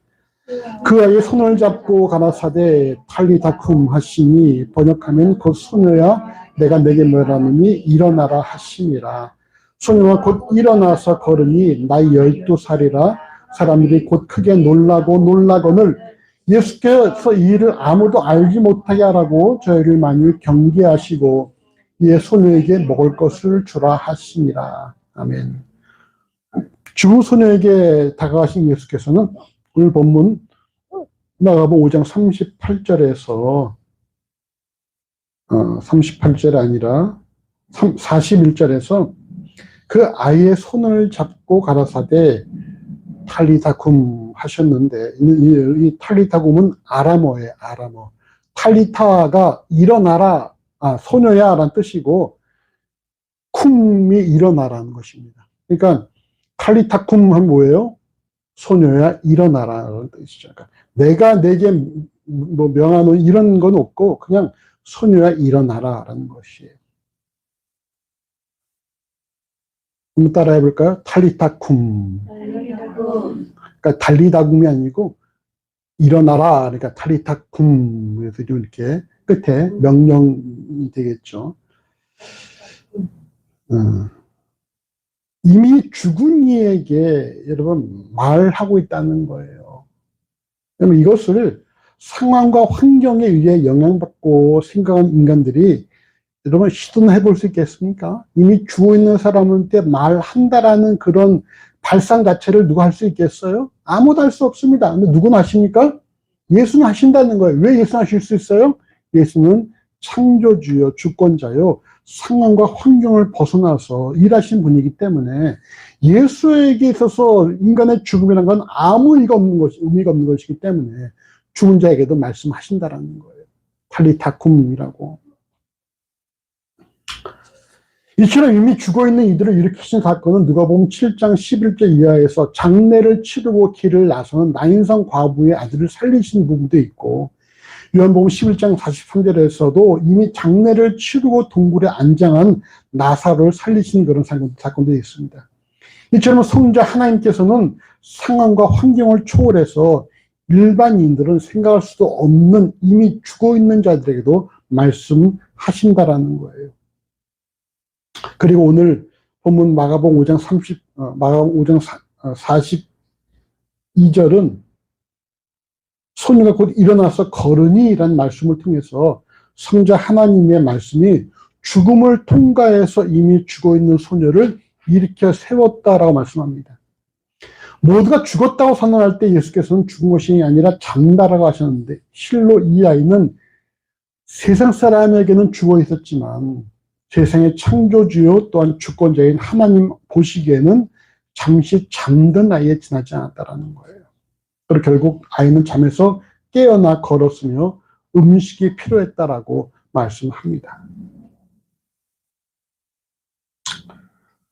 그 아이의 손을 잡고 가라사대 탈리다쿰 하시니 번역하면 곧 소녀야 내가 내게 뭐라느니 일어나라 하심이라. 소녀가 곧 일어나서 걸으니 나이 12살이라. 사람들이 곧 크게 놀라거늘 예수께서 이 일을 아무도 알지 못하게 하라고 저희를 많이 경계하시고 이에 소녀에게 먹을 것을 주라 하시니라. 아멘. 죽은 소녀에게 다가가신 예수께서는 오늘 본문 마가복음 5장 38절에서 38절이 아니라 41절에서 그 아이의 손을 잡고 가라사대 탈리다쿰 하셨는데 이 탈리다쿰은 아람어예요. 아람어. 탈리타가 일어나라, 소녀야 라는 뜻이고 쿰이 일어나라는 것입니다. 그러니까 탈리타쿰 하면 뭐예요? 소녀야 일어나라는 뜻이죠. 그러니까 내가 내게 뭐 명하는 이런 건 없고 그냥 소녀야 일어나라라는 것이에요. 한번 따라해 볼까요? 탈리타쿰. 그러니까 달리다쿰이 아니고 일어나라. 그러니까 탈리타쿰에서 이렇게 끝에 명령이 되겠죠. 이미 죽은 이에게 여러분 말하고 있다는 거예요. 그러면 이것을 상황과 환경에 의해 영향받고 생각한 인간들이 여러분 시도는 해볼 수 있겠습니까? 이미 죽어있는 사람한테 말한다라는 그런 발상 자체를 누가 할 수 있겠어요? 아무도 할 수 없습니다. 근데 누구는 하십니까? 예수는 하신다는 거예요. 왜 예수는 하실 수 있어요? 예수는 창조주요, 주권자요, 상황과 환경을 벗어나서 일하신 분이기 때문에 예수에게 있어서 인간의 죽음이라는 건 아무 의미가 없는 것이기 때문에 죽은 자에게도 말씀하신다라는 거예요. 탈리타쿰이라고. 이처럼 이미 죽어있는 이들을 일으키신 사건은 누가복음 7장 11절 이하에서 장례를 치르고 길을 나서는 나인성 과부의 아들을 살리신 부분도 있고 요한복음 11장 43절에서도 이미 장례를 치르고 동굴에 안장한 나사로를 살리신 그런 사건도 있습니다. 이처럼 성자 하나님께서는 상황과 환경을 초월해서 일반인들은 생각할 수도 없는 이미 죽어 있는 자들에게도 말씀하신다라는 거예요. 그리고 오늘 본문 마가복음 5장 42절은 소녀가 곧 일어나서 걸으니라는 말씀을 통해서 성자 하나님의 말씀이 죽음을 통과해서 이미 죽어 있는 소녀를 일으켜 세웠다라고 말씀합니다. 모두가 죽었다고 선언할 때 예수께서는 죽은 것이 아니라 잠다라고 하셨는데, 실로 이 아이는 세상 사람에게는 죽어 있었지만 세상의 창조주요 또한 주권자인 하나님 보시기에는 잠시 잠든 아이에 지나지 않았다라는 거예요. 그리고 결국 아이는 잠에서 깨어나 걸었으며 음식이 필요했다라고 말씀합니다.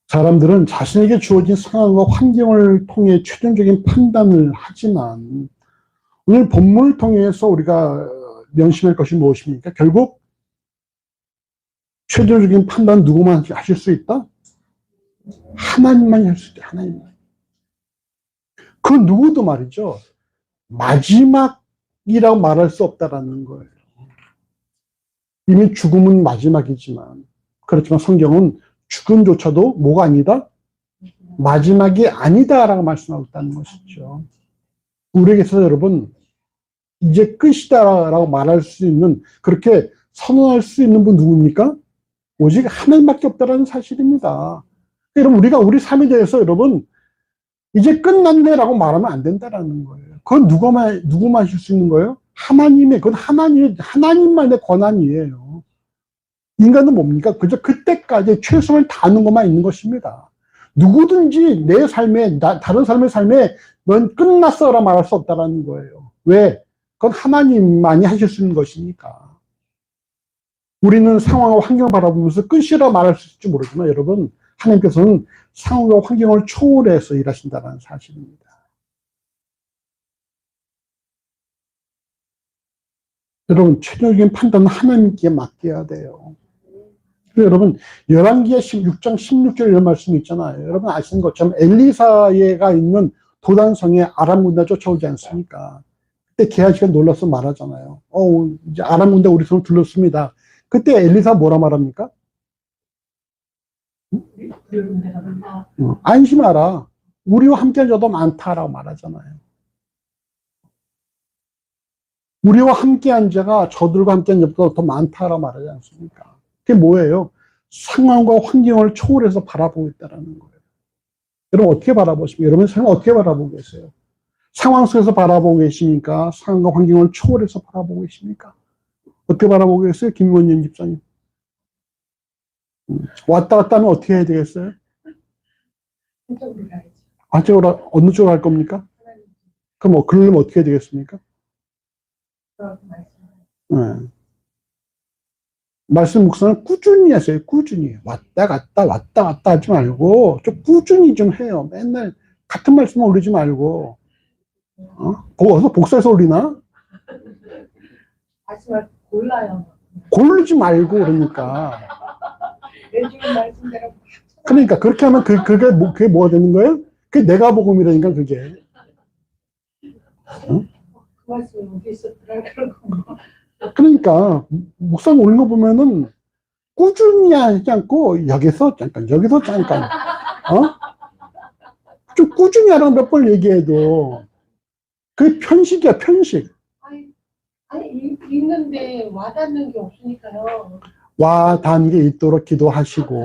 사람들은 자신에게 주어진 상황과 환경을 통해 최종적인 판단을 하지만 오늘 본문을 통해서 우리가 명심할 것이 무엇입니까? 결국 최종적인 판단 누구만 하실 수 있다? 하나님만이 할 수 있다. 하나님만. 그 누구도 말이죠. 마지막이라고 말할 수 없다라는 거예요. 이미 죽음은 마지막이지만, 그렇지만 성경은 죽음조차도 뭐가 아니다? 마지막이 아니다라고 말씀하고 있다는 것이죠. 우리에게서 여러분, 이제 끝이다라고 말할 수 있는, 그렇게 선언할 수 있는 분 누굽니까? 오직 하나님밖에 없다라는 사실입니다. 여러분, 우리가 우리 삶에 대해서 여러분, 이제 끝났네라고 말하면 안 된다라는 거예요. 그건 누구만 하실 수 있는 거예요? 그건 하나님만의 권한이에요. 인간은 뭡니까? 그저 그때까지 최선을 다하는 것만 있는 것입니다. 누구든지 내 삶에, 다른 삶의 삶에 넌 끝났어라 말할 수 없다라는 거예요. 왜? 그건 하나님만이 하실 수 있는 것이니까. 우리는 상황과 환경을 바라보면서 끝이라 말할 수 있을지 모르지만 여러분, 하나님께서는 상황과 환경을 초월해서 일하신다는 사실입니다. 여러분, 최종적인 판단은 하나님께 맡겨야 돼요. 여러분, 열왕기하 6장 16절 이런 말씀이 있잖아요. 여러분 아시는 것처럼 엘리사가 있는 도단성에 아람 군대가 쫓아오지 않습니까? 그때 게하시가 놀라서 말하잖아요. 이제 아람 군대 우리 손을 둘렀습니다. 그때 엘리사 뭐라 말합니까? 안심하라. 우리와 함께한 자도 많다라고 말하잖아요. 우리와 함께한 자가 저들과 함께한 자보다 더 많다라고 말하지 않습니까? 그게 뭐예요? 상황과 환경을 초월해서 바라보고 있다는 거예요. 여러분 어떻게 바라보십니까? 여러분 삶을 어떻게 바라보고 계세요? 상황 속에서 바라보고 계십니까? 상황과 환경을 초월해서 바라보고 계십니까? 어떻게 바라보고 계세요? 김건희 집사님. 왔다 갔다 하면 어떻게 해야 되겠어요? 한쪽으로 어느 쪽으로 갈 겁니까? 그럼 그러려면 어떻게 해야 되겠습니까? 네. 말씀 묵상을 꾸준히 하세요. 꾸준히. 왔다 갔다 하지 말고 좀 꾸준히 좀 해요. 맨날 같은 말씀만 올리지 말고. 어서 복사해서 올리나? 말씀을 골라요. 고르지 말고 그러니까. 내주는 말씀대로. 그러니까 그렇게 하면 그게 뭐가 되는 거예요? 그게 내가 복음이라니까 그게. 그 말씀이 어디 있었더라 그러고. 그러니까 묵상 올린 거 보면은 꾸준히 하지 않고 여기서 잠깐 좀 꾸준히 하라고 몇 번 얘기해도 그게 편식이야, 편식. 아니 있는데 와닿는 게 없으니까요. 와 닿은 게 있도록 기도하시고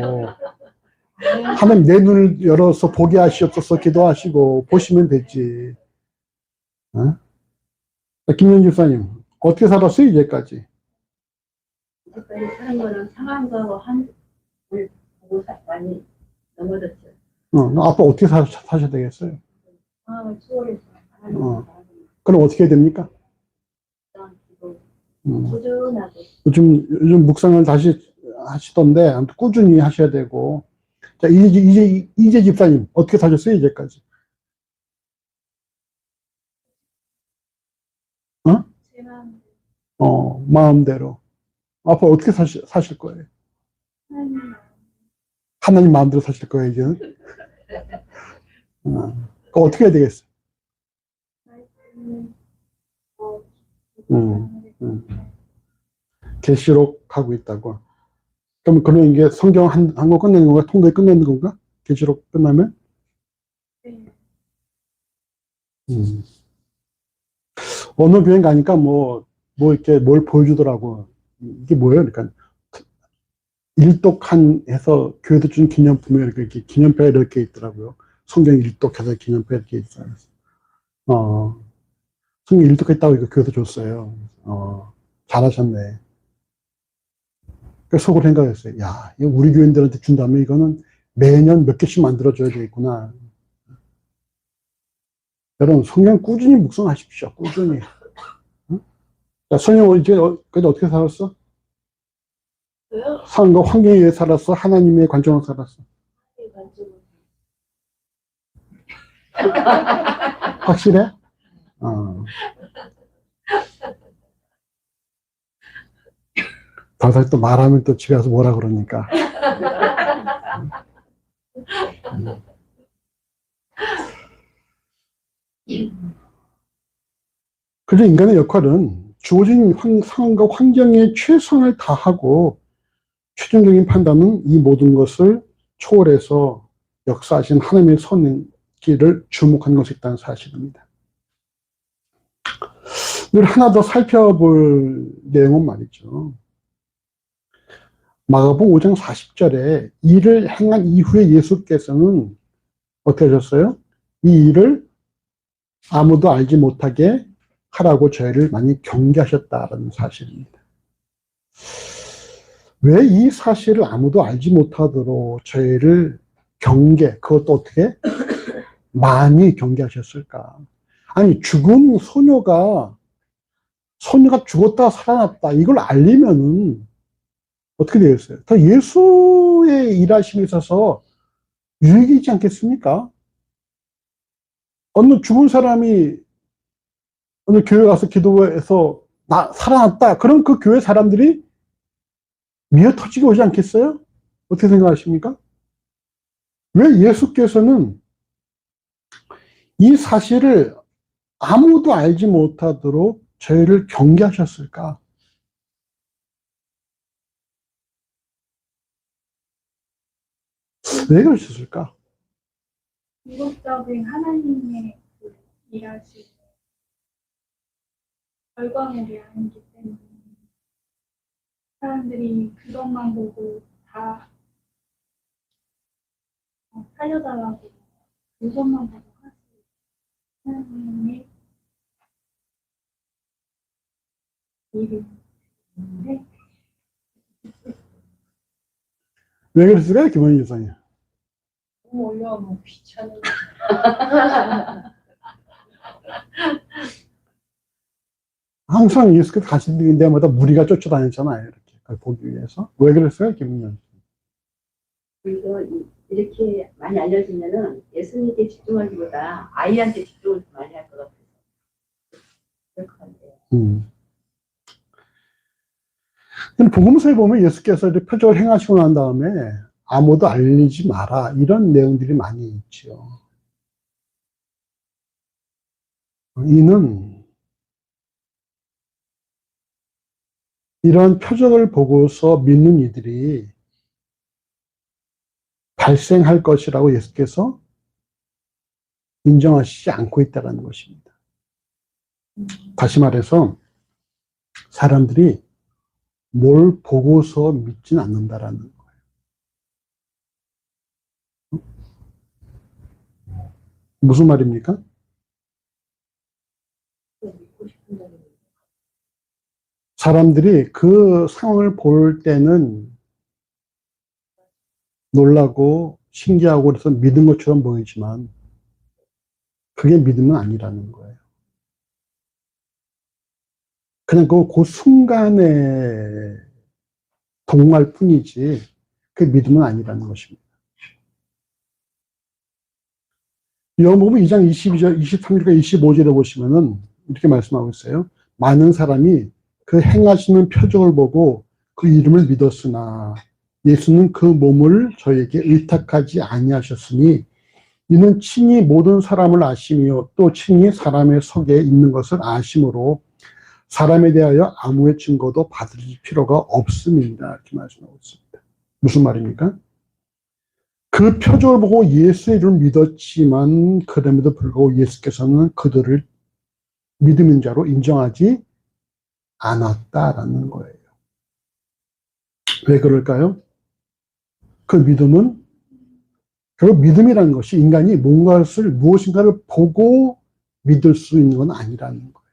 하나님 내 눈을 열어서 보게 하시옵소서 기도하시고 보시면 되지. 김현 집사님 어떻게 살았어요 이제까지? 이제까지 사는 거는 상황과 환경을 보고 많이 넘어졌죠. 앞으로 어떻게 사셔야 되겠어요? 수월해서 그럼 어떻게 해야 됩니까? 꾸준하게. 요즘 묵상을 다시 하시던데 아무튼 꾸준히 하셔야 되고. 자, 이제 집사님 어떻게 사셨어요 이제까지? 마음대로. 앞으로 어떻게 사실 거예요? 하나님 하나님 마음대로 사실 거예요, 이제는? 그럼 어떻게 해야 되겠어요? 말씀을 계시록 하고 있다고. 그러면 이게 성경 한 권 끝내는 건가? 통독이 끝내는 건가? 계시록 끝나면? 네. 어느 교회 가니까 이렇게 뭘 보여주더라고. 이게 뭐예요? 그러니까, 일독한 해서 교회도 준 기념품에 이렇게 기념표가 이렇게 있더라고요. 성경 일독해서 기념표 이렇게 있어요. 성경 일독했다고 이거 교회도 줬어요. 잘하셨네. 속으로 생각했어요. 야, 이거 우리 교인들한테 준다면 이거는 매년 몇 개씩 만들어줘야 되겠구나. 여러분, 성경 꾸준히 묵상하십시오. 꾸준히. 응? 자, 성경 이제 어떻게 살았어? 상과 환경에 의해 살았어? 하나님의 관점으로 살았어? 확실해? 다들 또 말하면 또 집에 가서 뭐라 그러니까. 그래서 인간의 역할은 주어진 상황과 환경에 최선을 다하고 최종적인 판단은 이 모든 것을 초월해서 역사하신 하나님의 손길을 주목하는 것이 있다는 사실입니다. 늘 하나 더 살펴볼 내용은 말이죠. 마가복음 5장 40절에 이를 행한 이후에 예수께서는 어떻게 하셨어요? 이 일을 아무도 알지 못하게 하라고 저희를 많이 경계하셨다는 사실입니다. 왜 이 사실을 아무도 알지 못하도록 저희를 그것도 어떻게 많이 경계하셨을까? 아니, 죽은 소녀가 죽었다 살아났다 이걸 알리면은 어떻게 되겠어요? 더 예수의 일하심에 있어서 유익이지 않겠습니까? 어느 죽은 사람이 어느 교회 가서 기도해서 살아났다. 그럼 그 교회 사람들이 미어 터지게 오지 않겠어요? 어떻게 생각하십니까? 왜 예수께서는 이 사실을 아무도 알지 못하도록 저희를 경계하셨을까? 왜 그러셨을까? 궁극적인 하나님의 그 일하시는 결과물이 아니기 때문에 사람들이 그것만 보고 다 살려달라고 그것만 보고 하시 하나님의 일인데 왜 그랬을까요? 김원희 여사님. 올려면 귀찮은. 항상 예수께서 가신 데마다 무리가 쫓아다녔잖아요. 이렇게 그걸 보기 위해서. 왜 그랬어요? 김원희 여사님. 그리고 이렇게 많이 알려지면은 예수님께 집중하기보다 아이한테 집중을 더 많이 할 것 같아요. 그럴 것 같아요. 근데 복음서에 보면 예수께서 이렇게 표적을 행하시고 난 다음에 아무도 알리지 마라 이런 내용들이 많이 있죠. 이는 이런 표적을 보고서 믿는 이들이 발생할 것이라고 예수께서 인정하시지 않고 있다는 것입니다. 다시 말해서 사람들이 뭘 보고서 믿진 않는다라는 거예요. 무슨 말입니까? 사람들이 그 상황을 볼 때는 놀라고 신기하고 그래서 믿은 것처럼 보이지만 그게 믿음은 아니라는 거예요. 그냥 그 순간에 동할 뿐이지 그게 믿음은 아니라는 것입니다. 요한복음 2장 22절, 23절과 25절에 보시면은 이렇게 말씀하고 있어요. 많은 사람이 그 행하시는 표적을 보고 그 이름을 믿었으나 예수는 그 몸을 저에게 의탁하지 아니하셨으니 이는 친히 모든 사람을 아시며 또 친히 사람의 속에 있는 것을 아심으로 사람에 대하여 아무의 증거도 받을 필요가 없음입니다. 이렇게 말씀하고 있습니다. 무슨 말입니까? 그 표적을 보고 예수의 이름을 믿었지만 그럼에도 불구하고 예수께서는 그들을 믿음인 자로 인정하지 않았다라는 거예요. 왜 그럴까요? 그 믿음은 결국 믿음이라는 것이 인간이 무엇인가를 보고 믿을 수 있는 건 아니라는 거예요.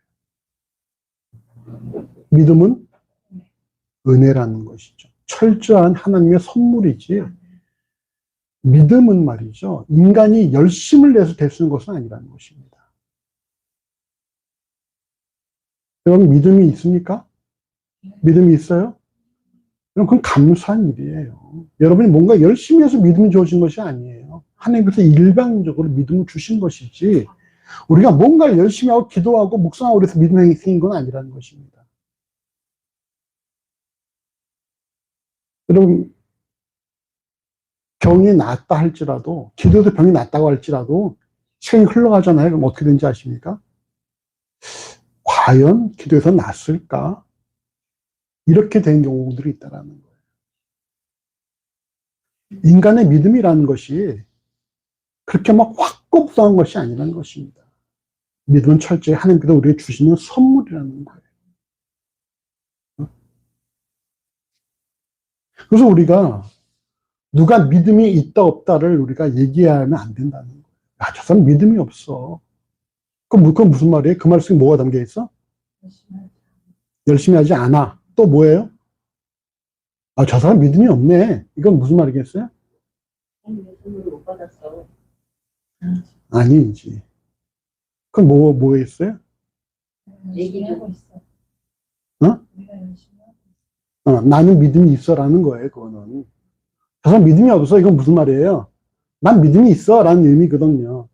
믿음은 은혜라는 것이죠. 철저한 하나님의 선물이지 믿음은 말이죠. 인간이 열심을 내서 될 수 있는 것은 아니라는 것입니다. 여러분 믿음이 있습니까? 믿음이 있어요? 그럼 그건 감사한 일이에요. 여러분이 뭔가 열심히 해서 믿음이 주어진 것이 아니에요. 하나님께서 일방적으로 믿음을 주신 것이지 우리가 뭔가 열심히 하고 기도하고 묵상하고 그래서 믿음이 생긴 건 아니라는 것입니다. 여러분 병이 낫다 할지라도 기도해서 병이 낫다고 할지라도 시간이 흘러가잖아요. 그럼 어떻게 되는지 아십니까? 과연 기도해서 낫을까? 이렇게 된 경우들이 있다는 거예요. 인간의 믿음이라는 것이 그렇게 막 확고부동한 것이 아니라는 것입니다. 믿음은 철저히 하나님께서 우리에게 주시는 선물이라는 거예요. 그래서 우리가 누가 믿음이 있다 없다를 우리가 얘기하면 안 된다는 거예요. 야, 저 사람 믿음이 없어. 그건 무슨 말이에요? 그 말씀에 뭐가 담겨 있어? 열심히 하지 않아. 또 뭐예요? 아, 저 사람 믿음이 없네. 이건 무슨 말이겠어요? 믿음으로 못 받았어. 아니지. 그건 뭐에 있어요? 얘기하고 있어. 어? 우리가 열심히 하고 나는 믿음이 있어라는 거예요, 그거는. 저 사람 믿음이 없어. 이건 무슨 말이에요? 난 믿음이 있어. 라는 의미거든요.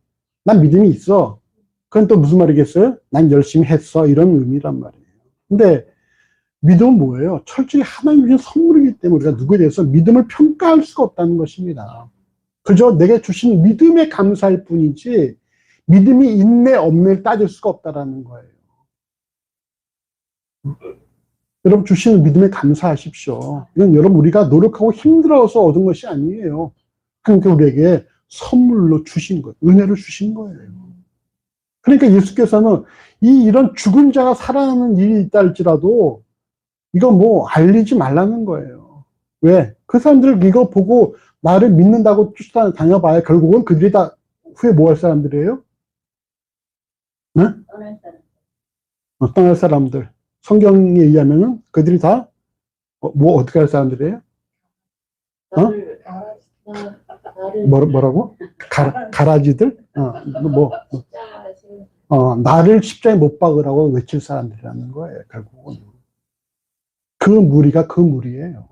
난 믿음이 있어. 그건 또 무슨 말이겠어요? 난 열심히 했어. 이런 의미란 말이에요. 근데 믿음은 뭐예요? 철저히 하나님의 선물이기 때문에 우리가 누구에 대해서 믿음을 평가할 수가 없다는 것입니다. 그저 내게 주신 믿음에 감사할 뿐이지 믿음이 있네 없네를 따질 수가 없다는 거예요. 여러분 주시는 믿음에 감사하십시오. 이건 여러분 우리가 노력하고 힘들어서 얻은 것이 아니에요. 하나님께서 우리에게 선물로 주신 거예요. 은혜를 주신 거예요. 그러니까 예수께서는 이런 죽은 자가 살아나는 일이 있다 할지라도 이거 뭐 알리지 말라는 거예요. 왜? 그 사람들 이거 보고 나를 믿는다고 다녀봐야 결국은 그들이 다 후에 뭐 할 사람들이에요? 네? 떠날 사람. 떠날 사람들. 성경에 의하면은 그들이 다 어떻게 할 사람들이에요? 뭐라고? 가라지들? 나를 십자가에 못 박으라고 외칠 사람들이라는 거예요, 결국은. 그 무리가 그 무리예요.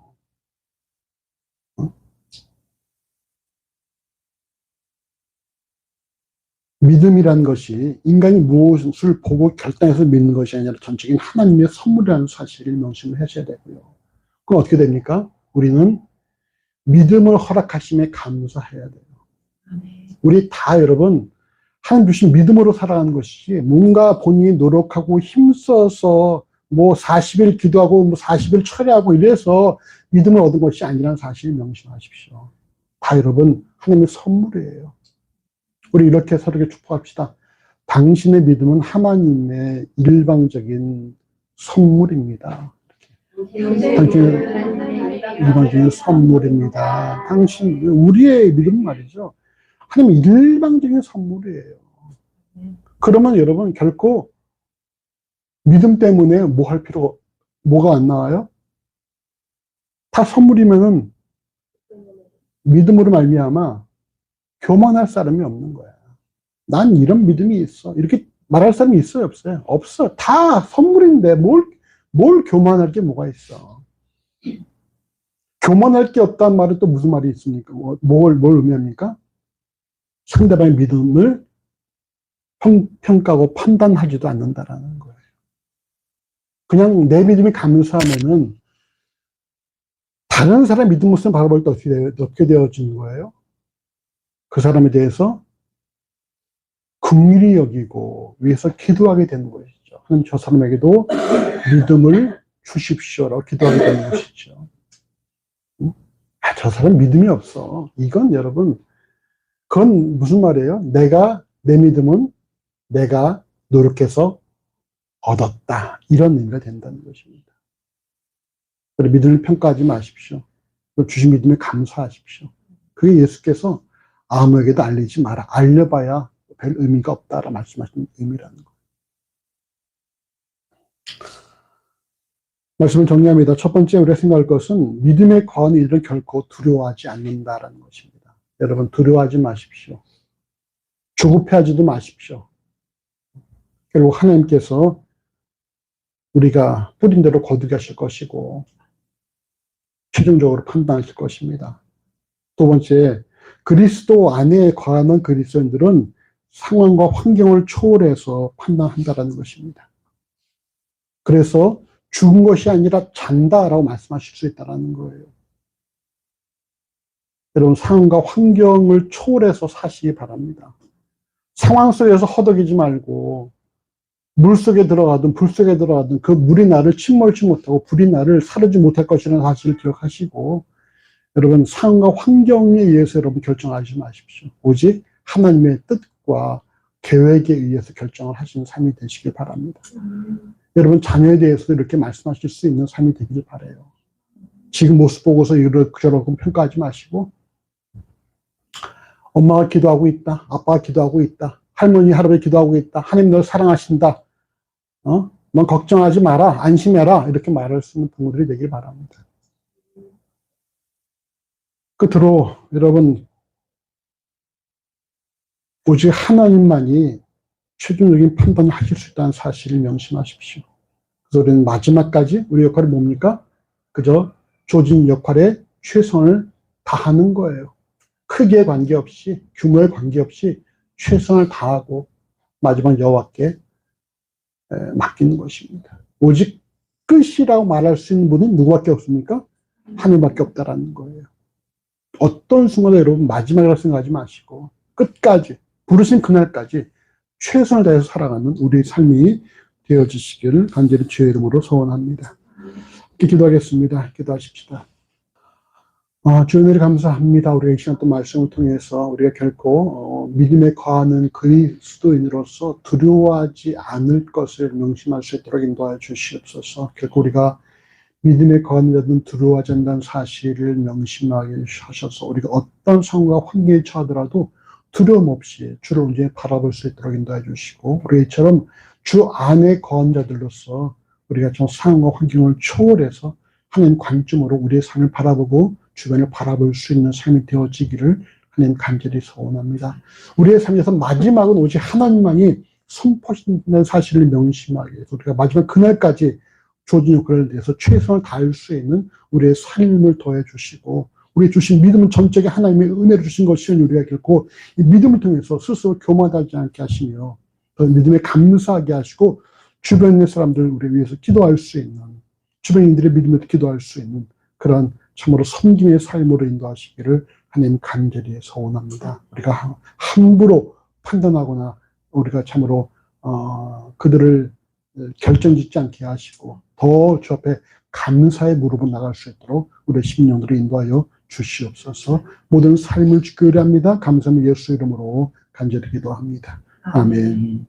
믿음이라는 것이 인간이 무엇을 보고 결단해서 믿는 것이 아니라 전적인 하나님의 선물이라는 사실을 명심을 하셔야 되고요. 그럼 어떻게 됩니까? 우리는 믿음을 허락하심에 감사해야 돼요. 우리 다 여러분 하나님 주신 믿음으로 살아가는 것이 뭔가 본인이 노력하고 힘써서 뭐 40일 기도하고 뭐 40일 철회하고 이래서 믿음을 얻은 것이 아니라는 사실을 명심하십시오. 다 여러분 하나님의 선물이에요. 우리 이렇게 서로에게 축복합시다. 당신의 믿음은 하나님의 일방적인 선물입니다. 당신의 일방적인 선물입니다. 우리의 믿음 말이죠. 하나님 일방적인 선물이에요. 그러면 여러분 결코 믿음 때문에 뭐가 안 나와요? 다 선물이면은 믿음으로 말미암아 교만할 사람이 없는 거야. 난 이런 믿음이 있어. 이렇게 말할 사람이 있어요, 없어요? 없어. 다 선물인데 뭘 교만할 게 뭐가 있어? 교만할 게 없다는 말은 또 무슨 말이 있습니까? 뭘 의미합니까? 상대방의 믿음을 평가하고 판단하지도 않는다라는 거예요. 그냥 내 믿음이 감사하면은 다른 사람 믿음 모습을 바라볼 때 어떻게 되어지는 거예요? 그 사람에 대해서 긍휼히 여기고 위해서 기도하게 되는 것이죠. 하나님 저 사람에게도 믿음을 주십시오라고 기도하게 되는 것이죠. 저 사람 믿음이 없어. 이건 여러분, 그건 무슨 말이에요? 내 믿음은 내가 노력해서 얻었다. 이런 의미가 된다는 것입니다. 그래서 믿음을 평가하지 마십시오. 주신 믿음에 감사하십시오. 그게 예수께서 아무에게도 알리지 마라. 알려봐야 별 의미가 없다라 말씀하시는 의미라는 거예요. 말씀을 정리합니다. 첫 번째 우리가 생각할 것은 믿음에 거하는 일을 결코 두려워하지 않는다라는 것입니다. 여러분 두려워하지 마십시오. 조급해하지도 마십시오. 결국 하나님께서 우리가 뿌린 대로 거두게 하실 것이고 최종적으로 판단하실 것입니다. 두 번째, 그리스도 안에 거하는 그리스도인들은 상황과 환경을 초월해서 판단한다라는 것입니다. 그래서 죽은 것이 아니라 잔다라고 말씀하실 수 있다는 거예요. 여러분 상황과 환경을 초월해서 사시기 바랍니다. 상황 속에서 허덕이지 말고 물 속에 들어가든 불 속에 들어가든 그 물이 나를 침몰치 못하고 불이 나를 사르지 못할 것이라는 사실을 기억하시고 여러분 상황과 환경에 의해서 여러분 결정하지 마십시오. 오직 하나님의 뜻과 계획에 의해서 결정을 하시는 삶이 되시길 바랍니다. 여러분 자녀에 대해서도 이렇게 말씀하실 수 있는 삶이 되기를 바라요. 지금 모습 보고서 이러저러고 평가하지 마시고 엄마가 기도하고 있다. 아빠가 기도하고 있다. 할머니, 할아버지 기도하고 있다. 하나님 널 사랑하신다. 넌 걱정하지 마라. 안심해라. 이렇게 말할 수 있는 부모들이 되길 바랍니다. 끝으로 여러분 오직 하나님만이 최종적인 판단을 하실 수 있다는 사실을 명심하십시오. 그래서 우리는 마지막까지 우리 역할이 뭡니까? 그저 조직 역할에 최선을 다하는 거예요. 크기에 관계없이 규모에 관계없이 최선을 다하고 마지막 여호와께 맡기는 것입니다. 오직 끝이라고 말할 수 있는 분은 누구밖에 없습니까? 하늘밖에 없다라는 거예요. 어떤 순간에 여러분 마지막이라고 생각하지 마시고 끝까지 부르신 그날까지 최선을 다해서 살아가는 우리의 삶이 되어지시기를 간절히 주의 이름으로 소원합니다. 기도하겠습니다. 기도하십시다. 주님을 감사합니다. 우리가 이 시간 또 말씀을 통해서 우리가 결코 믿음에 거하는 그리스도인으로서 두려워하지 않을 것을 명심할 수 있도록 인도하여 주시옵소서. 결코 우리가 믿음에 거하는 자들은 두려워하지 않는다는 사실을 명심하게 하셔서 우리가 어떤 상황과 환경에 처하더라도 두려움 없이 주를 온전히 바라볼 수 있도록 인도해 주시고 우리가 이처럼 주 안에 거한 자들로서 우리가 저 상황과 환경을 초월해서 하나님 관점으로 우리의 삶을 바라보고 주변을 바라볼 수 있는 삶이 되어지기를 하나님 간절히 소원합니다. 우리의 삶에서 마지막은 오직 하나님만이 선포하신다는 사실을 명심하게 해서 우리가 마지막 그날까지 조직 역할을 내서 최선을 다할 수 있는 우리의 삶을 더해 주시고 우리 주신 믿음은 전적인 하나님의 은혜를 주신 것이니 우리가 결코 이 믿음을 통해서 스스로 교만하지 않게 하시며 더 믿음에 감사하게 하시고 주변의 사람들 우리 위해서 기도할 수 있는 주변인들의 믿음을 기도할 수 있는 그런 참으로 섬김의 삶으로 인도하시기를 하나님 간절히 소원합니다. 우리가 함부로 판단하거나 우리가 참으로 그들을 결정짓지 않게 하시고 더 주 앞에 감사의 무릎을 나갈 수 있도록 우리 심령들을 인도하여 주시옵소서. 모든 삶을 지키려 합니다. 감사함을 예수 이름으로 간절히 기도합니다. 아멘.